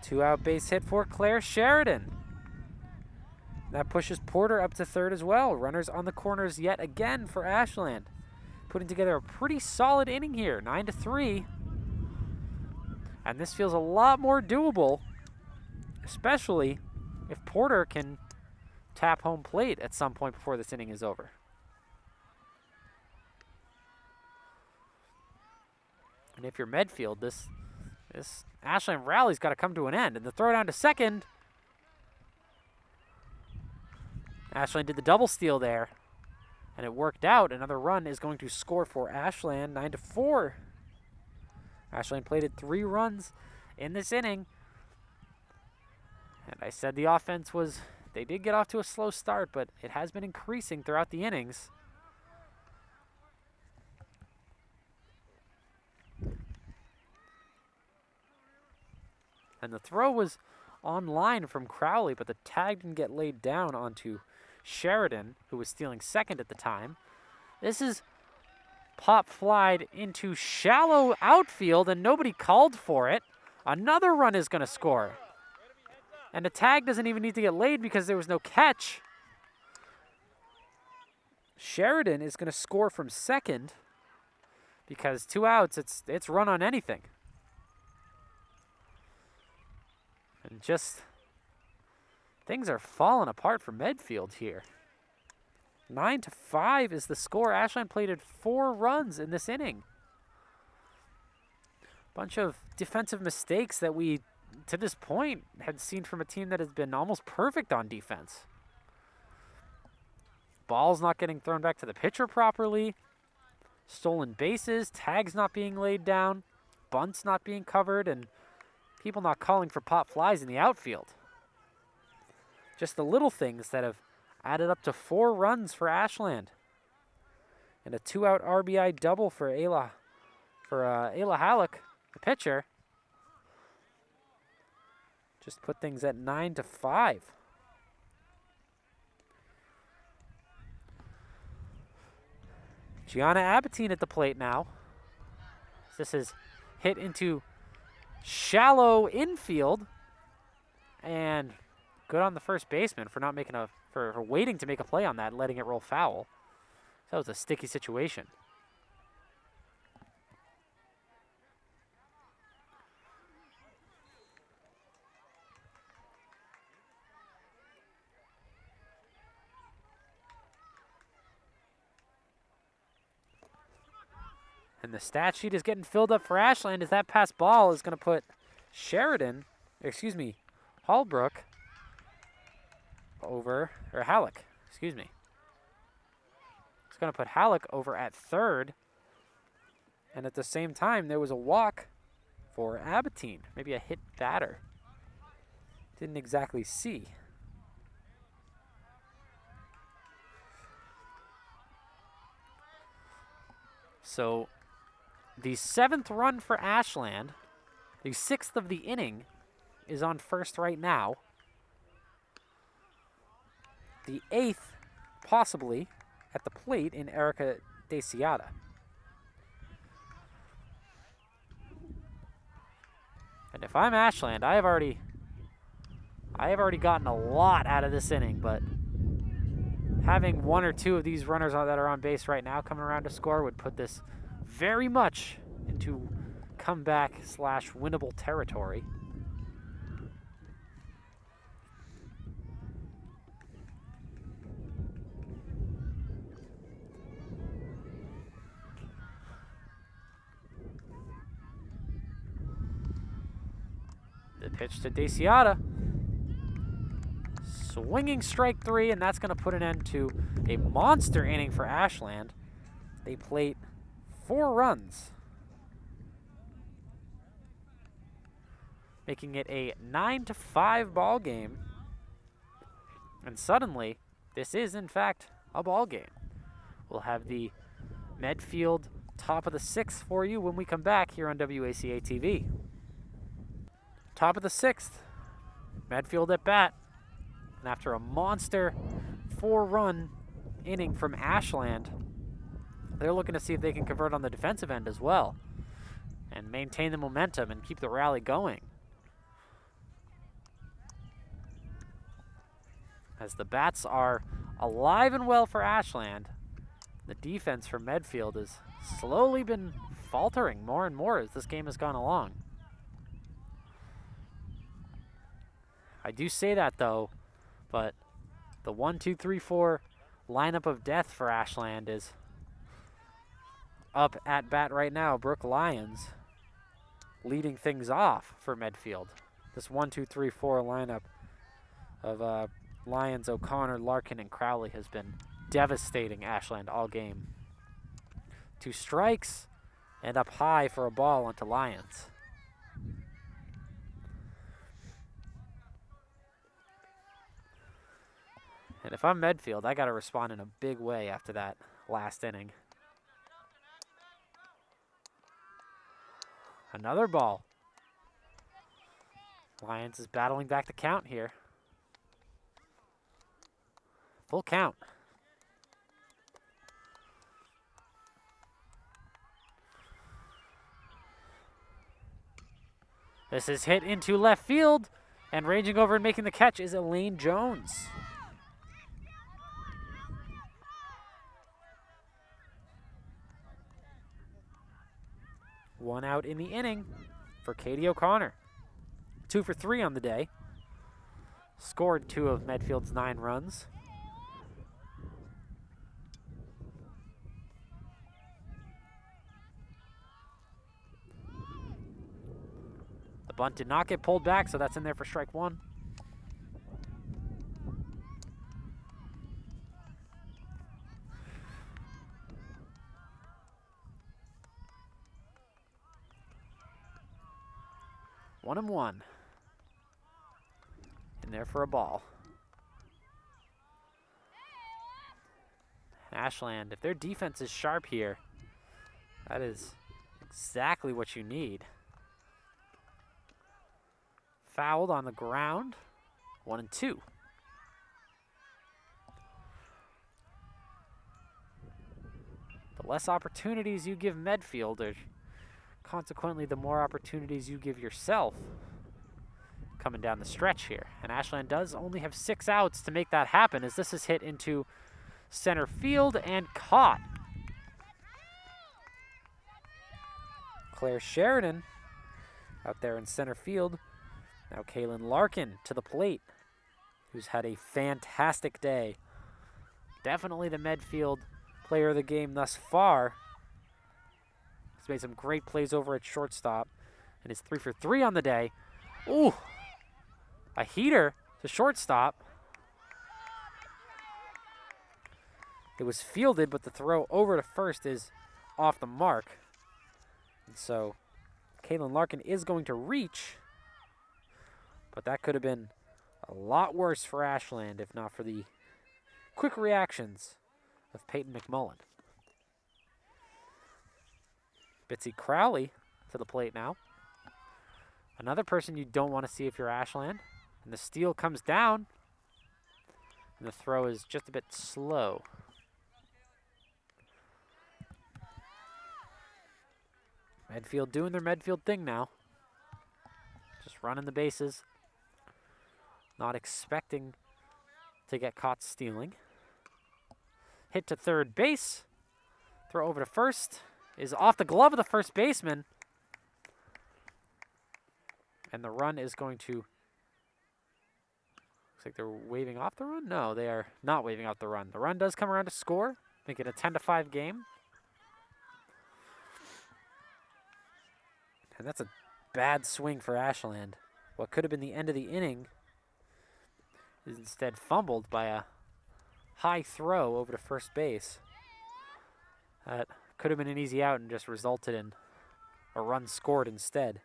Speaker 1: 2-out base hit for Claire Sheridan. That pushes Porter up to third as well. Runners on the corners yet again for Ashland. Putting together a pretty solid inning here, 9-3. And this feels a lot more doable, especially if Porter can tap home plate at some point before this inning is over. And if you're Medfield, this Ashland rally's got to come to an end. And the throw down to second. Ashland did the double steal there, and it worked out. Another run is going to score for Ashland, 9-4. Ashland plated 3 runs in this inning. And I said the offense was, they did get off to a slow start, but it has been increasing throughout the innings. And the throw was on line from Crowley, but the tag didn't get laid down onto Sheridan, who was stealing second at the time. This is pop flied into shallow outfield, and nobody called for it. Another run is going to score. And the tag doesn't even need to get laid because there was no catch. Sheridan is going to score from second because 2 outs, it's run on anything. And just things are falling apart for Medfield here. 9-5 is the score. Ashland plated 4 runs in this inning. Bunch of defensive mistakes that we, to this point, had seen from a team that has been almost perfect on defense. Balls not getting thrown back to the pitcher properly. Stolen bases, tags not being laid down, bunts not being covered, and people not calling for pop flies in the outfield. Just the little things that have added up to 4 runs for Ashland. And a 2-out RBI double for Ayla Halleck, the pitcher. Just put things at 9-5. Gianna Abatine at the plate now. This is hit into shallow infield, and good on the first baseman for not making for waiting to make a play on that and letting it roll foul. That was a sticky situation. And the stat sheet is getting filled up for Ashland as that pass ball is going to put Hallbrook over, or Halleck, excuse me. It's going to put Halleck over at third. And at the same time, there was a walk for Abatine, maybe a hit batter. Didn't exactly see. So the 7th run for Ashland, the 6th of the inning, is on first right now. The 8th, possibly, at the plate in Erica DeCiata. And if I'm Ashland, I have already gotten a lot out of this inning, but having 1 or 2 of these runners that are on base right now coming around to score would put this very much into comeback/winnable territory. The pitch to DeCiata. Swinging strike 3, and that's going to put an end to a monster inning for Ashland. They plate 4 runs, making it a 9-5 ball game. And suddenly, this is in fact a ball game. We'll have the Medfield top of the 6th for you when we come back here on WACA-TV. Top of the 6th, Medfield at bat. And after a monster 4-run inning from Ashland, they're looking to see if they can convert on the defensive end as well and maintain the momentum and keep the rally going. As the bats are alive and well for Ashland, the defense for Medfield has slowly been faltering more and more as this game has gone along. I do say that though, but the 1-2-3-4 lineup of death for Ashland is up at bat right now. Brooke Lyons leading things off for Medfield. This 1-2-3-4 lineup of Lyons, O'Connor, Larkin, and Crowley has been devastating Ashland all game. 2 strikes and up high for a ball onto Lyons. And if I'm Medfield, I got to respond in a big way after that last inning. Another ball. Lyons is battling back the count here. Full count. This is hit into left field, and ranging over and making the catch is Elaine Jones. One out in the inning for Katie O'Connor. 2 for 3 on the day. Scored 2 of Medfield's 9 runs. The bunt did not get pulled back, so that's in there for strike 1. One and one. In there for a ball. Ashland, if their defense is sharp here, that is exactly what you need. Fouled on the ground. 1 and 2. The less opportunities you give Medfield, or consequently the more opportunities you give yourself coming down the stretch here. And Ashland does only have 6 outs to make that happen, as this is hit into center field and caught. Claire Sheridan out there in center field. Now Kaylin Larkin to the plate, who's had a fantastic day. Definitely the Medfield player of the game thus far. He's made some great plays over at shortstop, and is 3 for 3 on the day. Ooh, a heater to shortstop. It was fielded, but the throw over to first is off the mark. And so Kaylin Larkin is going to reach, but that could have been a lot worse for Ashland if not for the quick reactions of Peyton McMullen. Bitsy Crowley to the plate now. Another person you don't want to see if you're Ashland. And the steal comes down, and the throw is just a bit slow. Medfield doing their Medfield thing now. Just running the bases. Not expecting to get caught stealing. Hit to third base. Throw over to first. Is off the glove of the first baseman. And the run is going to... Looks like they're waving off the run? No, they are not waving off the run. The run does come around to score. Make it a 10-5 game. And that's a bad swing for Ashland. What could have been the end of the inning is instead fumbled by a high throw over to first base. That could have been an easy out and just resulted in a run scored instead.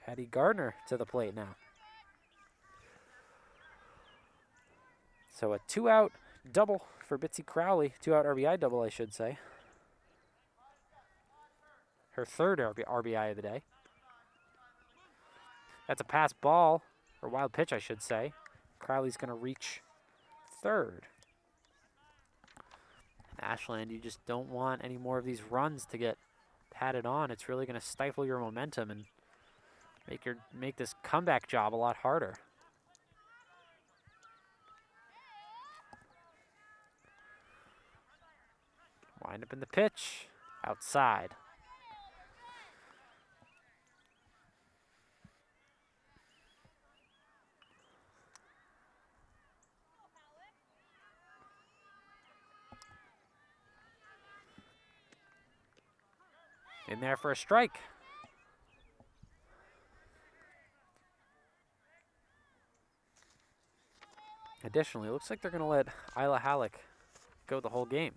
Speaker 1: Addie Gardner to the plate now. So a 2-out double for Bitsy Crowley. 2-out RBI double, I should say. her third RBI of the day. That's a pass ball, or wild pitch, I should say. Crowley's going to reach third. Ashland, you just don't want any more of these runs to get patted on. It's really going to stifle your momentum and make this comeback job a lot harder. Wind up in the pitch, outside. In there for a strike. Additionally, it looks like they're going to let Isla Halleck go the whole game.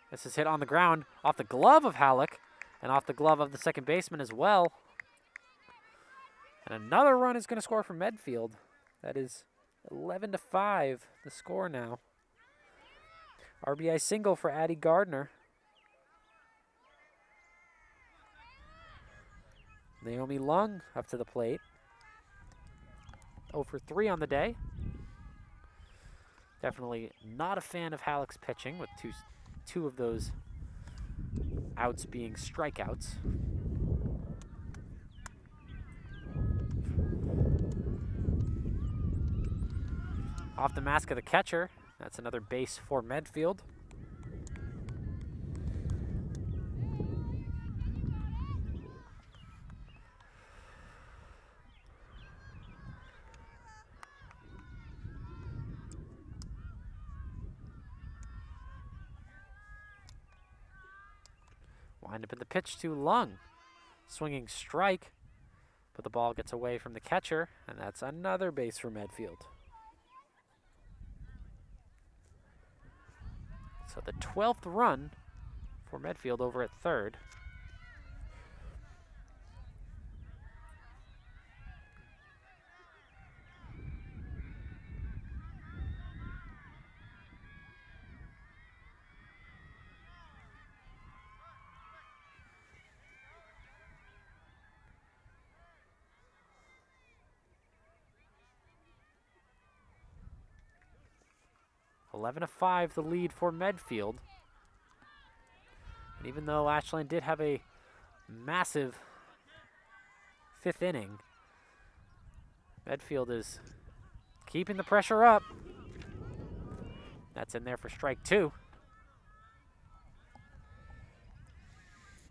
Speaker 1: This is hit on the ground off the glove of Halleck and off the glove of the second baseman as well. And another run is going to score for Medfield. That is 11-5, the score now. RBI single for Addie Gardner. Naomi Lung up to the plate. 0 for 3 on the day. Definitely not a fan of Halleck's pitching, with two of those outs being strikeouts. Off the mask of the catcher. That's another base for Medfield. Wind up in the pitch to Lung. Swinging strike, but the ball gets away from the catcher, and that's another base for Medfield. So the 12th run for Medfield over at third. Eleven to 5, the lead for Medfield. And even though Ashland did have a massive 5th inning, Medfield is keeping the pressure up. That's in there for strike 2.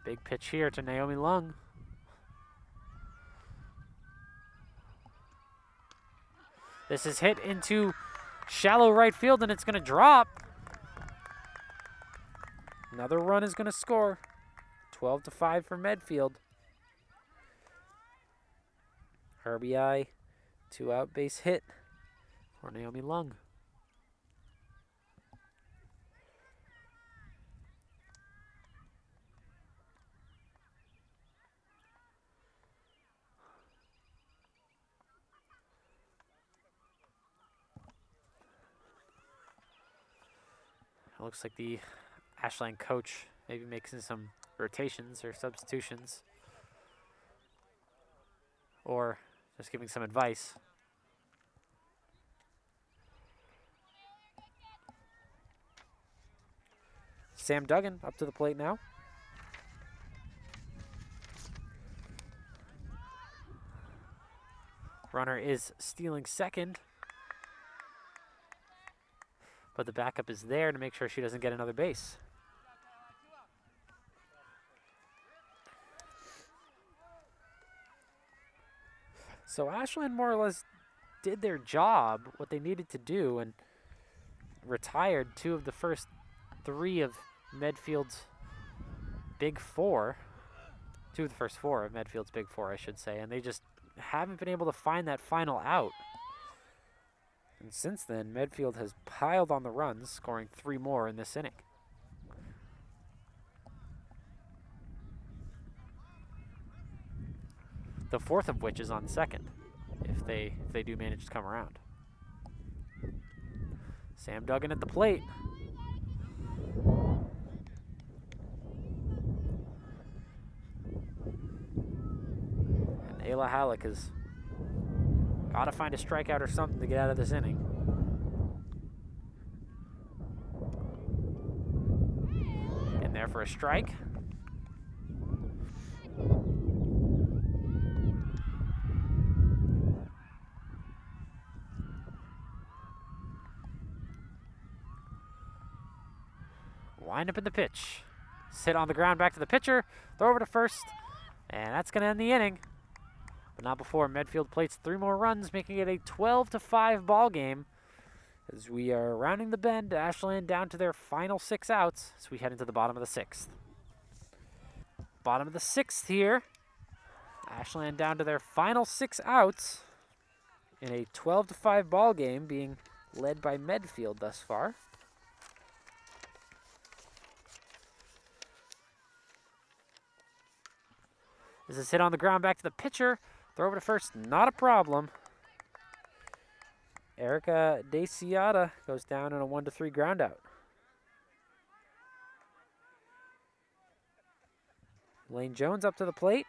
Speaker 1: Big pitch here to Naomi Lung. This is hit into shallow right field, and it's going to drop. Another run is going to score. 12 to 5 for Medfield. RBI, 2-out base hit for Naomi Lung. It looks like the Ashland coach maybe making some rotations or substitutions, or just giving some advice. Sam Duggan up to the plate now. Runner is stealing second, but the backup is there to make sure she doesn't get another base. So Ashland more or less did their job, what they needed to do, and retired 2 of the first 3 of Medfield's big 4. 2 of the first 4 of Medfield's big 4, I should say, and they just haven't been able to find that final out. And since then, Medfield has piled on the runs, scoring 3 more in this inning. The 4th of which is on second, if they do manage to come around. Sam Duggan at the plate. Kayla Halleck has got to find a strikeout or something to get out of this inning. In there for a strike. Wind up in the pitch. Sit on the ground, back to the pitcher. Throw over to first. And that's going to end the inning. But not before Medfield plates 3 more runs, making it a 12-5 ball game. As we are rounding the bend, Ashland down to their final 6 outs as we head into the bottom of the 6th. Bottom of the 6th here. Ashland down to their final 6 outs in a 12-5 ball game, being led by Medfield thus far. This is hit on the ground, back to the pitcher. Throw over to first, not a problem. Erica DeCiata goes down in a 1-3 ground out. Lane Jones up to the plate.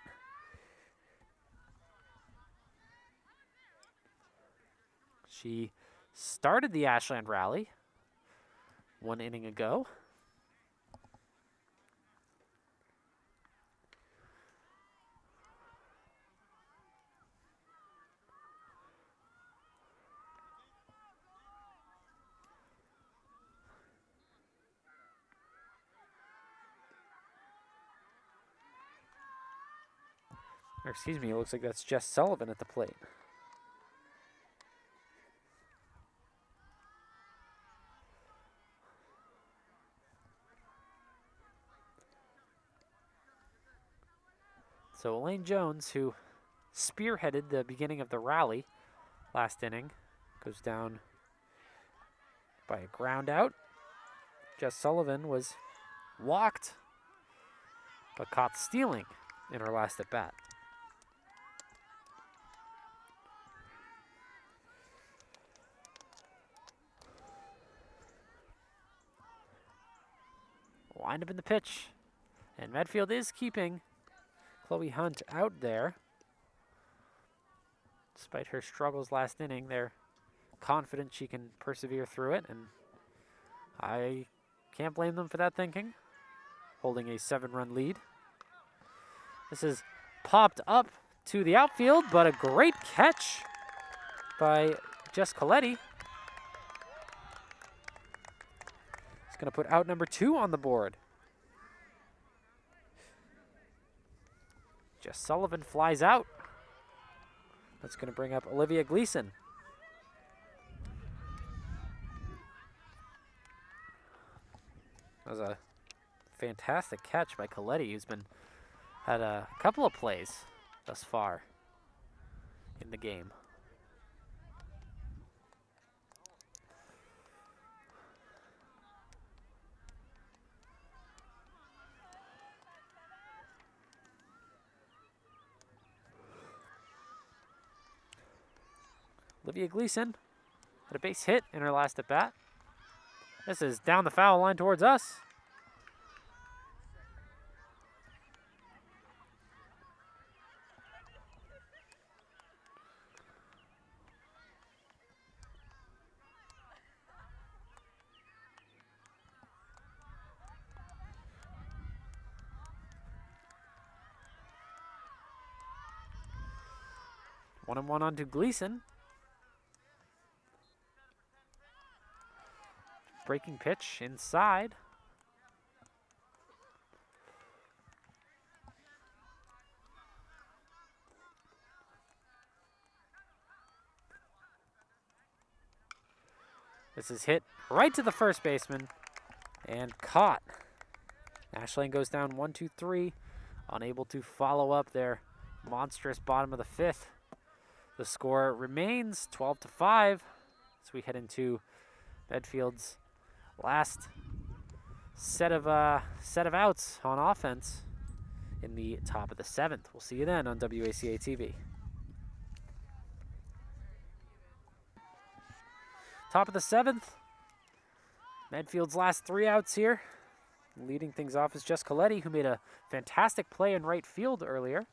Speaker 1: She started the Ashland rally 1 inning ago. Or excuse me, it looks like that's Jess Sullivan at the plate. So Elaine Jones, who spearheaded the beginning of the rally last inning, goes down by a ground out. Jess Sullivan was walked, but caught stealing in her last at bat. Wind up in the pitch, and Medfield is keeping Chloe Hunt out there. Despite her struggles last inning, they're confident she can persevere through it, and I can't blame them for that thinking. Holding a 7-run lead. This is popped up to the outfield, but a great catch by Jess Coletti. It's going to put out number 2 on the board. Jess Sullivan flies out. That's going to bring up Olivia Gleason. That was a fantastic catch by Coletti, who's had a couple of plays thus far in the game. Olivia Gleason had a base hit in her last at bat. This is down the foul line towards us. One and one onto Gleason. Breaking pitch inside. This is hit right to the first baseman and caught. Ashland goes down 1-2-3, unable to follow up their monstrous bottom of the 5th. The score remains 12-5 as we head into Medfield's last set of outs on offense in the top of the 7th. We'll see you then on WACA-TV. Top of the 7th. Medfield's last 3 outs here. Leading things off is Jess Coletti, who made a fantastic play in right field earlier.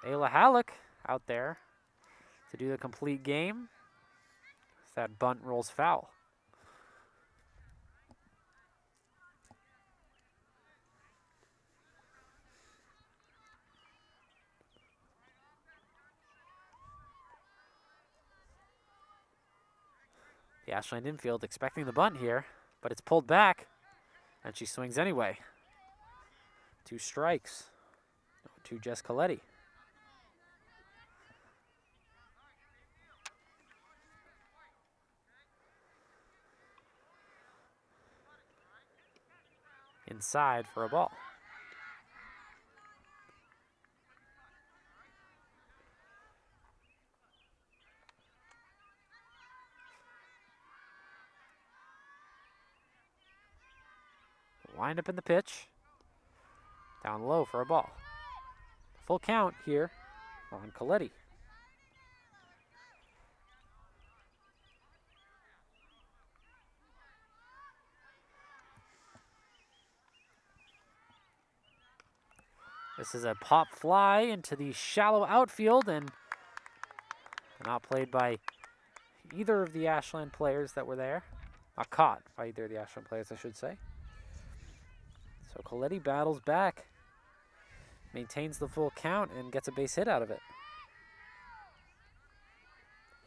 Speaker 1: Ayla Halleck out there to do the complete game. That bunt rolls foul. The Ashland infield expecting the bunt here, but it's pulled back, and she swings anyway. 2 strikes to Jess Coletti. Inside for a ball. Wind up in the pitch. Down low for a ball. Full count here on Coletti. This is a pop fly into the shallow outfield and not played by either of the Ashland players that were there. Not caught by either of the Ashland players, I should say. So Coletti battles back, maintains the full count, and gets a base hit out of it.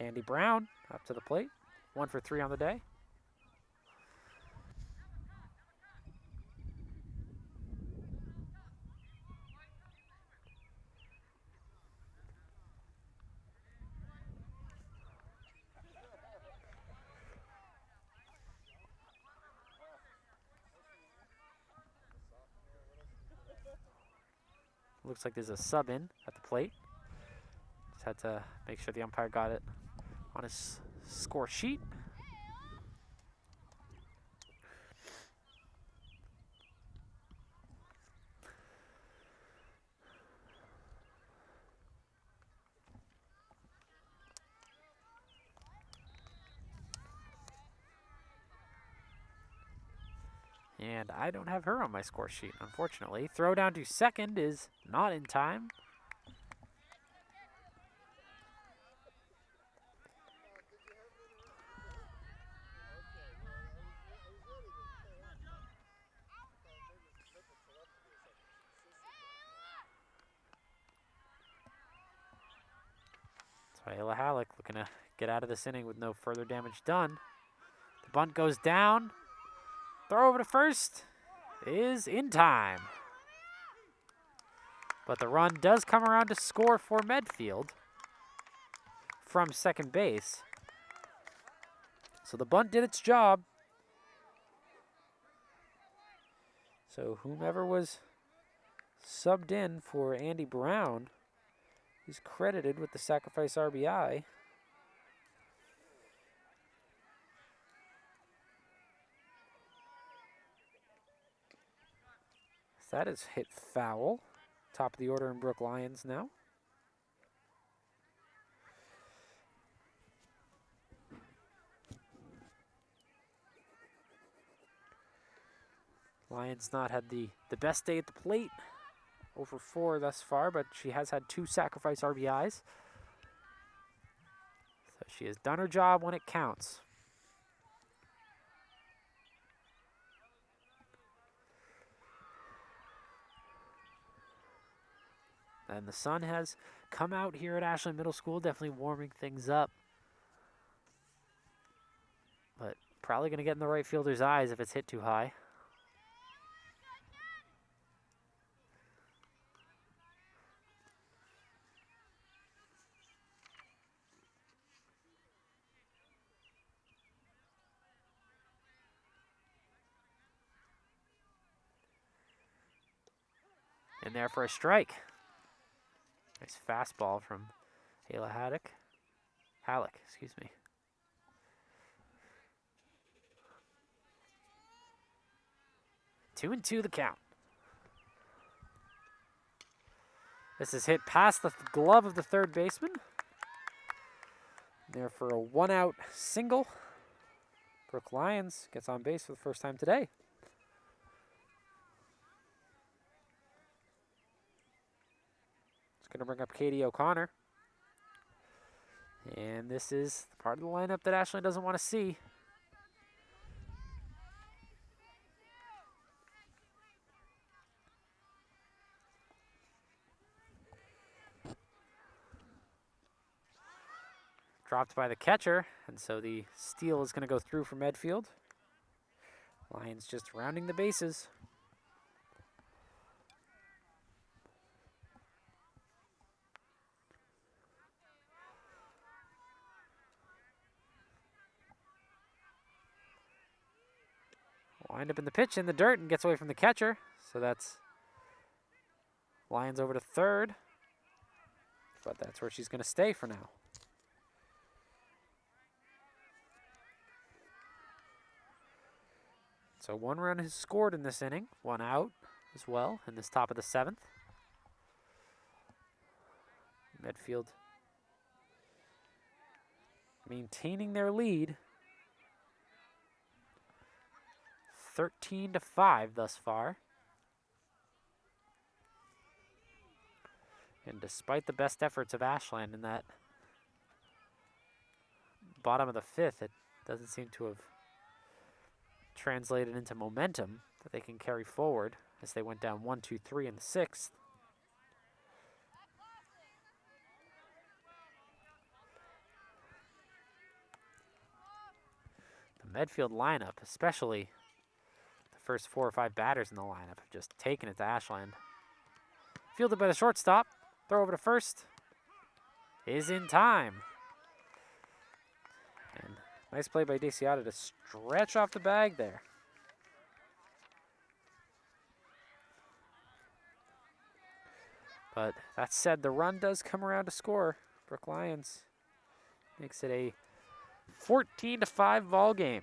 Speaker 1: Andy Brown up to the plate, 1 for 3 on the day. Looks like there's a sub in at the plate. Just had to make sure the umpire got it on his score sheet. And I don't have her on my score sheet, unfortunately. Throw down to second is not in time. So Ayla Halleck looking to get out of this inning with no further damage done. The bunt goes down. Throw over to first is in time. But the run does come around to score for Medfield from second base. So the bunt did its job. So whomever was subbed in for Andy Brown is credited with the sacrifice RBI. That is hit foul. Top of the order in Brook Lions now. Lions not had the best day at the plate. Over 4 thus far, but she has had 2 sacrifice RBIs. So she has done her job when it counts. And the sun has come out here at Ashland Middle School, definitely warming things up. But probably going to get in the right fielder's eyes if it's hit too high. In there for a strike. Nice fastball from Ayla Halleck. Halleck, excuse me. Two and two the count. This is hit past the glove of the third baseman. There for a 1-out single. Brook Lions gets on base for the first time today. going to bring up Katie O'Connor. And this is part of the lineup that Ashland doesn't want to see. Dropped by the catcher, and so the steal is going to go through for Medfield. Lions just rounding the bases. Wind up in the pitch in the dirt and gets away from the catcher. So that's Lions over to third. But that's where she's going to stay for now. So 1 run is scored in this inning. 1 out as well in this top of the 7th. Medfield maintaining their lead. 13-5 thus far. And despite the best efforts of Ashland in that bottom of the 5th, it doesn't seem to have translated into momentum that they can carry forward as they went down 1, 2, 3 in the 6th. The Medfield lineup, especially the first 4 or 5 batters in the lineup, have just taken it to Ashland. Fielded by the shortstop. Throw over to first is in time. And nice play by DeCiata to stretch off the bag there. But that said, the run does come around to score. Brook Lions makes it a 14-5 ball game.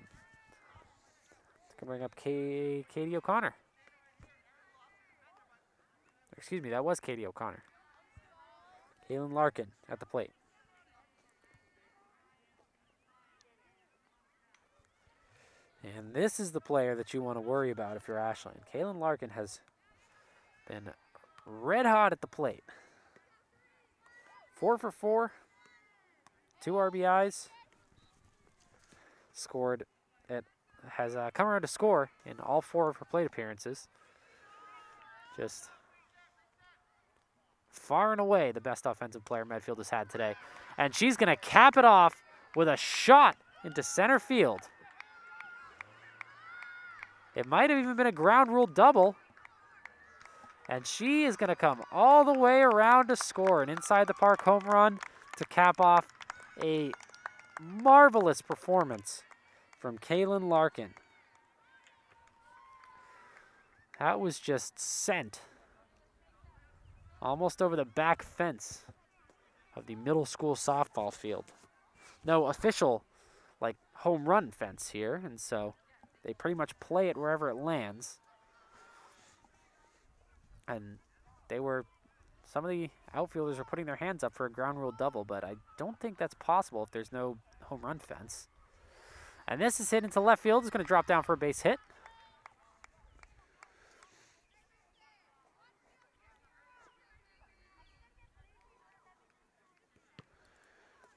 Speaker 1: Gonna bring up Katie O'Connor. Excuse me, that was Katie O'Connor. Kaylin Larkin at the plate. And this is the player that you want to worry about if you're Ashland. Kaylin Larkin has been red hot at the plate. 4 for 4, 2 RBIs. Scored at, has come around to score in all 4 of her plate appearances. Just far and away the best offensive player Medfield has had today. And she's going to cap it off with a shot into center field. It might have even been a ground rule double. And she is going to come all the way around to score an inside the park home run to cap off a marvelous performance from Kaylin Larkin. That was just sent almost over the back fence of the middle school softball field. No official, like, home run fence here, and so they pretty much play it wherever it lands. And some of the outfielders are putting their hands up for a ground rule double, but I don't think that's possible if there's no home run fence. And this is hit into left field. It's going to drop down for a base hit.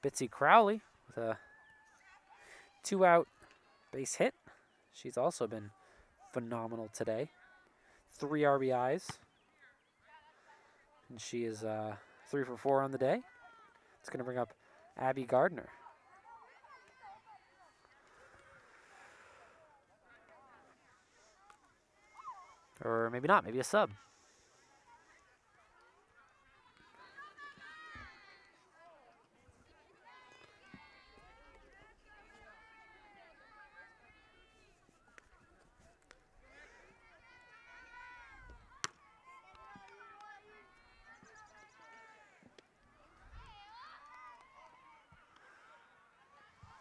Speaker 1: Bitsy Crowley with a 2-out base hit. She's also been phenomenal today. 3 RBIs. And she is 3 for 4 on the day. It's going to bring up Abby Gardner. Or maybe not, maybe a sub.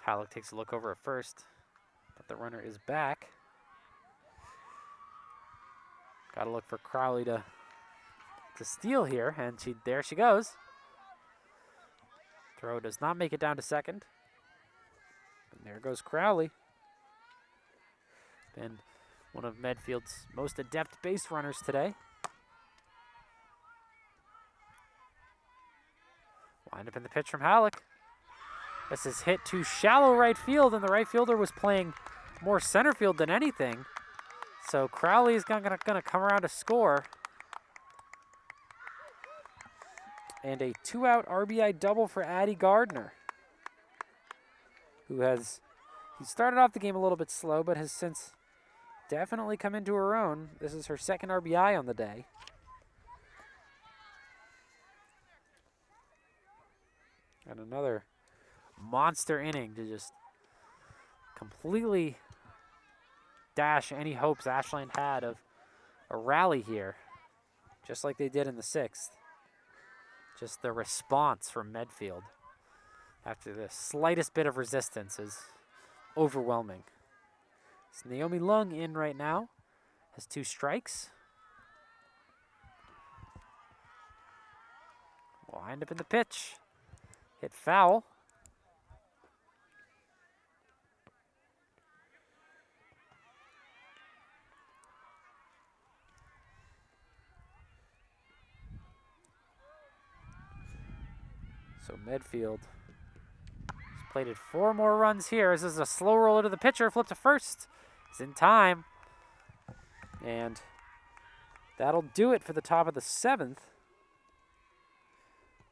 Speaker 1: Halleck takes a look over at first, but the runner is back. Got to look for Crowley to steal here, and there she goes. Throw does not make it down to second. And there goes Crowley. Been one of Medfield's most adept base runners today. Wind up in the pitch from Halleck. This is hit to shallow right field, and the right fielder was playing more center field than anything. So Crowley's gonna come around to score. And a 2-out RBI double for Addie Gardner, who he started off the game a little bit slow, but has since definitely come into her own. This is her second RBI on the day. And another monster inning to just completely dash any hopes Ashland had of a rally here, just like they did in the 6th. Just the response from Medfield after the slightest bit of resistance is overwhelming. It's Naomi Lung in right now, has 2 strikes. Wind up in the pitch. Hit foul. So Medfield has plated 4 more runs here. This is a slow roller to the pitcher, flip to first. He's in time. And that'll do it for the top of the 7th.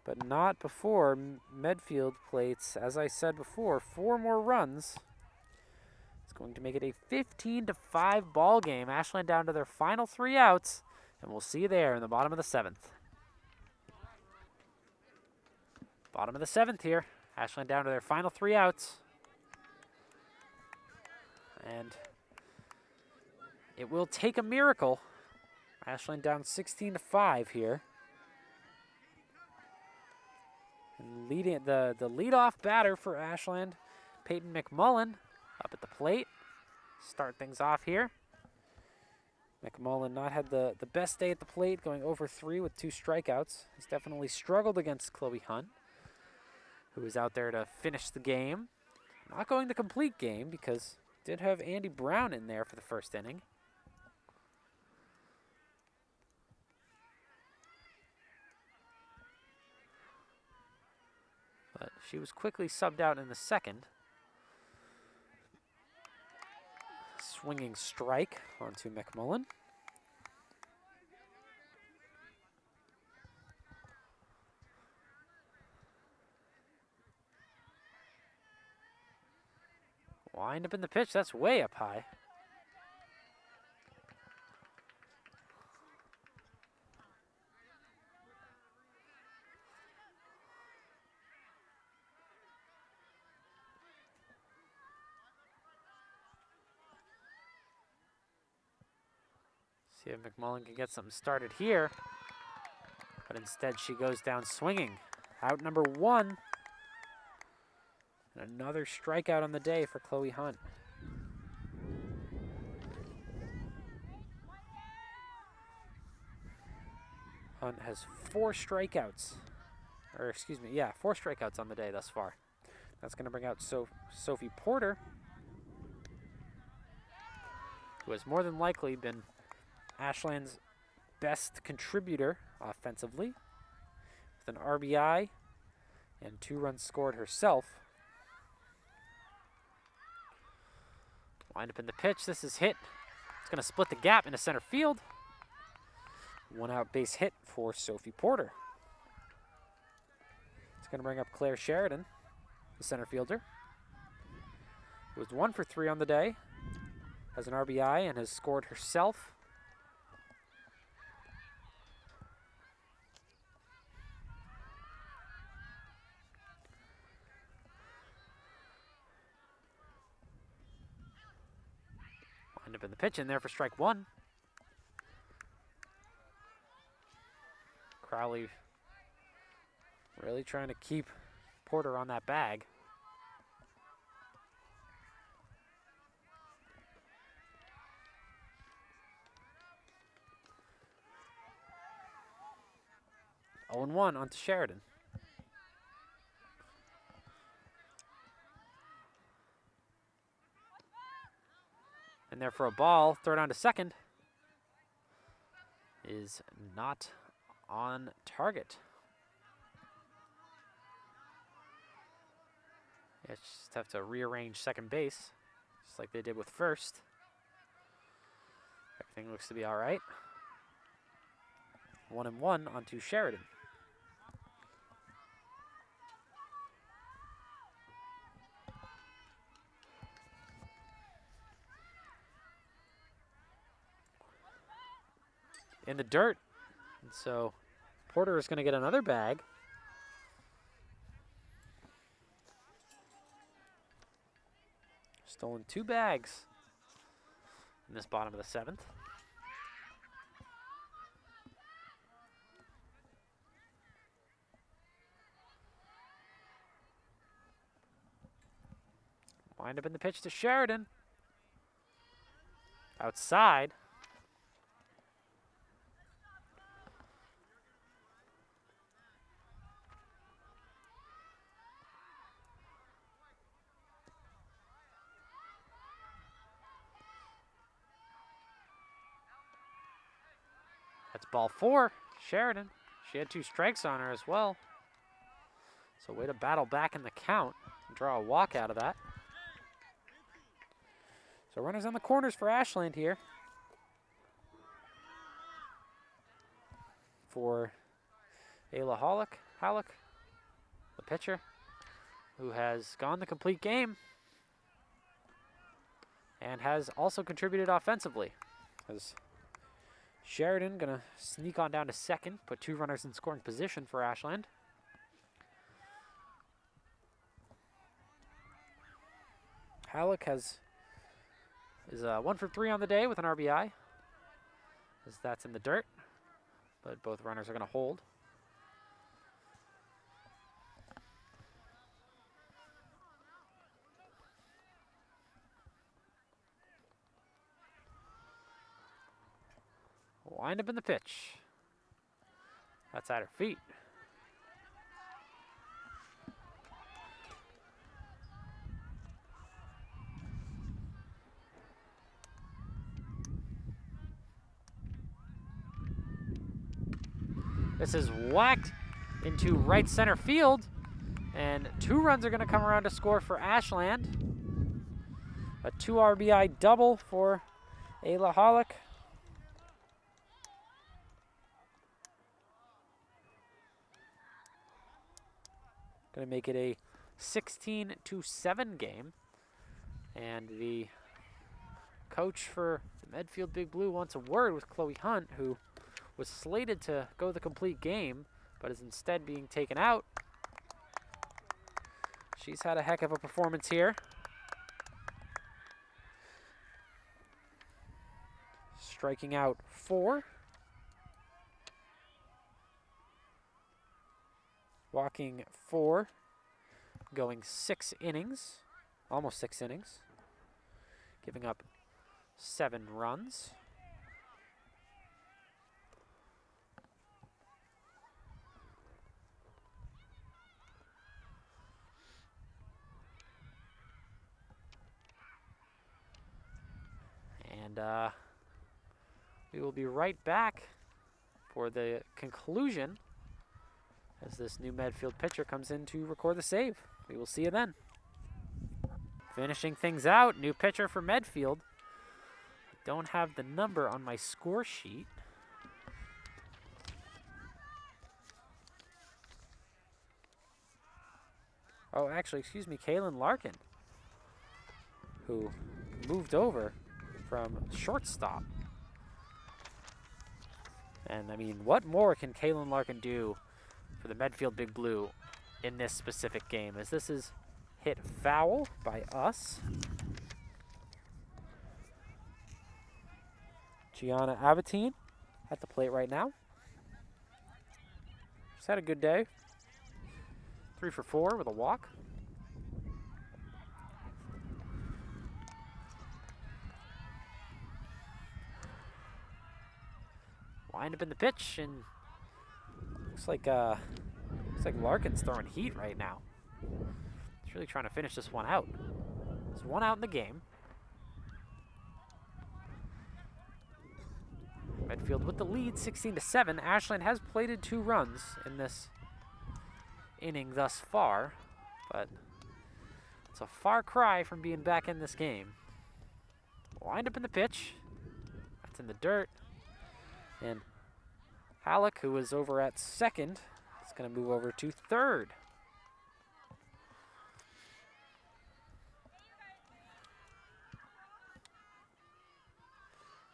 Speaker 1: But not before Medfield plates, as I said before, 4 more runs. It's going to make it a 15-5 ball game. Ashland down to their final 3 outs, and we'll see you there in the bottom of the 7th. Bottom of the 7th here. Ashland down to their final 3 outs. And it will take a miracle. Ashland down 16-5 here. And leading the leadoff batter for Ashland, Peyton McMullen, up at the plate. Start things off here. McMullen not had the best day at the plate, going over 3 with 2 strikeouts. He's definitely struggled against Chloe Hunt, who was out there to finish the game. Not going the complete game because did have Andy Brown in there for the first inning. But she was quickly subbed out in the 2nd. Swinging strike onto McMullen. Wind up in the pitch, that's way up high. See if McMullen can get something started here. But instead she goes down swinging. Out number 1. And another strikeout on the day for Chloe Hunt. Hunt has 4 strikeouts. Or excuse me, yeah, 4 strikeouts on the day thus far. That's going to bring out Sophie Porter, who has more than likely been Ashland's best contributor offensively, with an RBI and 2 runs scored herself. Wind up in the pitch. This is hit. It's going to split the gap into center field. 1-out base hit for Sophie Porter. It's going to bring up Claire Sheridan, the center fielder, who was 1 for 3 on the day, has an RBI and has scored herself. Wind up in the pitch in there for strike 1. Crowley really trying to keep Porter on that bag. Oh, 0-1 onto Sheridan. And there for a ball, throw down to second. Is not on target. Yeah, just have to rearrange second base, just like they did with first. Everything looks to be all right. 1-1 onto Sheridan. In the dirt, and so Porter is going to get another bag. Stolen 2 bags in this bottom of the 7th. Wind up in the pitch to Sheridan. Outside. That's ball 4, Sheridan. She had 2 strikes on her as well. So way to battle back in the count and draw a walk out of that. So runners on the corners for Ashland here. For Ayla Halleck, the pitcher, who has gone the complete game and has also contributed offensively. As Sheridan gonna sneak on down to second, put 2 runners in scoring position for Ashland. Halleck is 1 for 3 on the day with an RBI, as that's in the dirt, but both runners are gonna hold. Wind up in the pitch. That's at her feet. This is whacked into right center field, and 2 runs are going to come around to score for Ashland. A 2 RBI double for Ayla Halleck. Going to make it a 16-7 game. And the coach for the Medfield Big Blue wants a word with Chloe Hunt, who was slated to go the complete game, but is instead being taken out. She's had a heck of a performance here. Striking out 4. Walking 4, going 6 innings, almost 6 innings, giving up 7 runs. And we will be right back for the conclusion as this new Medfield pitcher comes in to record the save. We will see you then. Finishing things out, new pitcher for Medfield. Don't have the number on my score sheet. Oh, actually, excuse me, Kaylin Larkin, who moved over from shortstop. And, I mean, what more can Kaylin Larkin do for the Medfield Big Blue in this specific game, as this is hit foul by us. Gianna Avatine at the plate right now. She's had a good day. 3 for 4 with a walk. Wind up in the pitch, and looks like Larkin's throwing heat right now. He's really trying to finish this one out. There's 1 out in the game. Medfield with the lead, 16-7. Ashland has plated 2 runs in this inning thus far, but It's a far cry from being back in this game. Wind up in the pitch. That's in the dirt. And Halleck, who was over at second, is going to move over to third.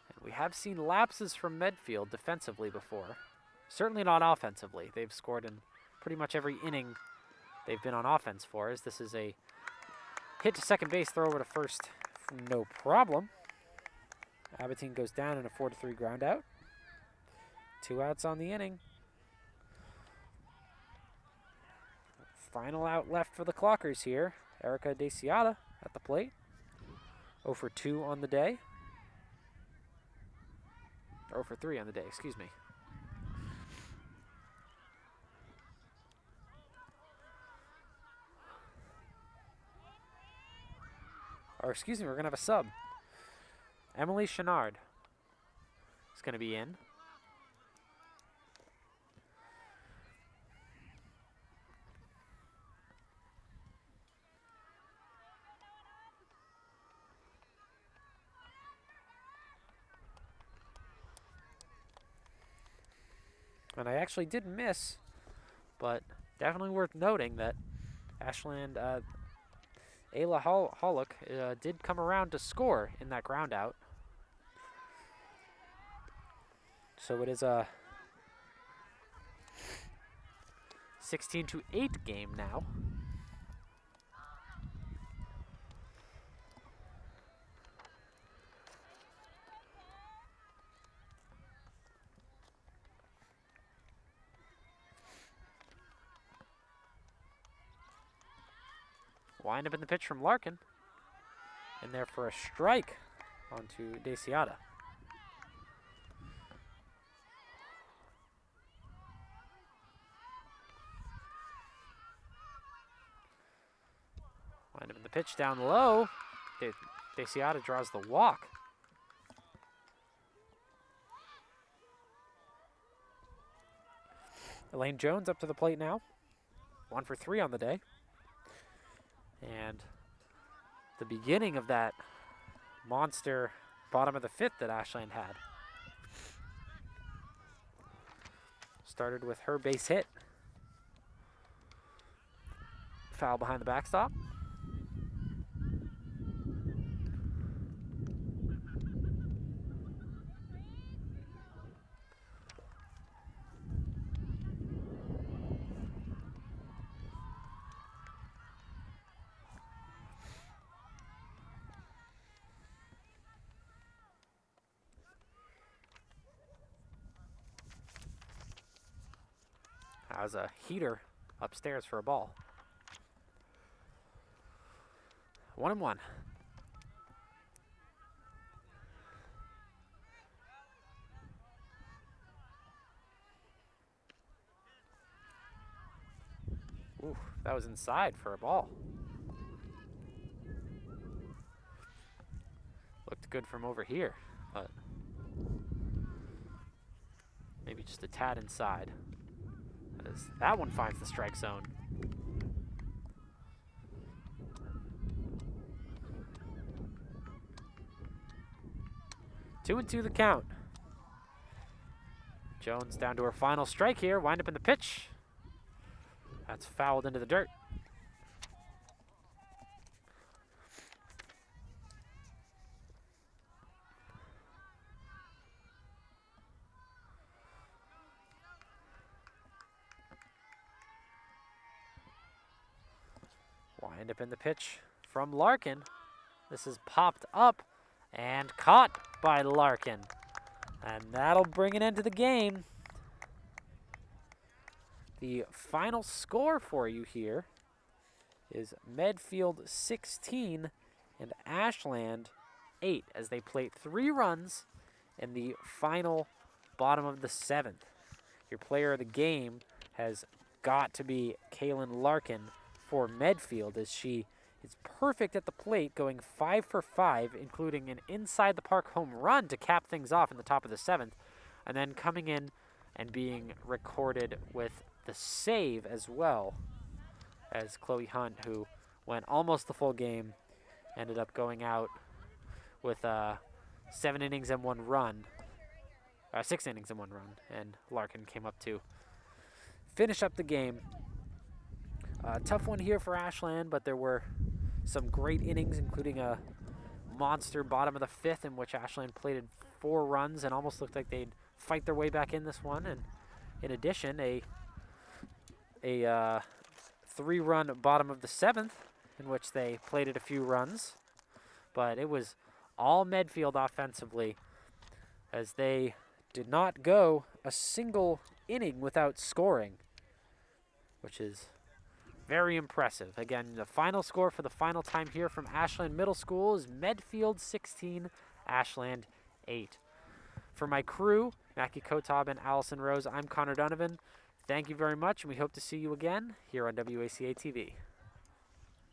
Speaker 1: And we have seen lapses from Medfield defensively before. Certainly not offensively. They've scored in pretty much every inning they've been on offense for us. This is a hit to second base, throw over to first, no problem. Abatine goes down in a 4-3 ground out. 2 outs on the inning. Final out left for the Clockers here. Erica DeCiata at the plate. 0 for 2 on the day. 0 for 3 on the day, excuse me. Or excuse me, we're going to have a sub. Emily Chenard is going to be in. And I actually did miss, but definitely worth noting that Ashland Ayla Hollick did come around to score in that ground out. So it is a 16-8 game now. Wind up in the pitch from Larkin. And there for a strike onto DeCiata. Wind up in the pitch down low. DeCiata draws the walk. Elaine Jones up to the plate now. 1 for 3 on the day. And the beginning of that monster bottom of the 5th that Ashland had. Started with her base hit. Foul behind the backstop. That was a heater upstairs for a ball. 1-1. Ooh, that was inside for a ball. Looked good from over here, but maybe just a tad inside. As that one finds the strike zone. Two and two the count. Jones down to her final strike here. Wind up in the pitch. That's fouled into the dirt. Wind up in the pitch from Larkin. This is popped up and caught by Larkin. And that'll bring it into the game. The final score for you here is Medfield 16 and Ashland 8 as they plate 3 runs in the final bottom of the 7th. Your player of the game has got to be Kaylin Larkin for Medfield, as she is perfect at the plate, going 5 for 5, including an inside the park home run to cap things off in the top of the 7th, and then coming in and being recorded with the save as well as Chloe Hunt, who went almost the full game, ended up going out with 7 innings and 1 run. 6 innings and 1 run, and Larkin came up to finish up the game. Tough one here for Ashland, but there were some great innings, including a monster bottom of the 5th in which Ashland plated 4 runs and almost looked like they'd fight their way back in this one. And in addition, a 3-run bottom of the 7th in which they plated a few runs. But it was all Medfield offensively, as they did not go a single inning without scoring, which is very impressive. Again, the final score for the final time here from Ashland Middle School is Medfield 16, Ashland 8. For my crew, Mackie Kotab and Allison Rose, I'm Connor Donovan. Thank you very much, and we hope to see you again here on WACA-TV.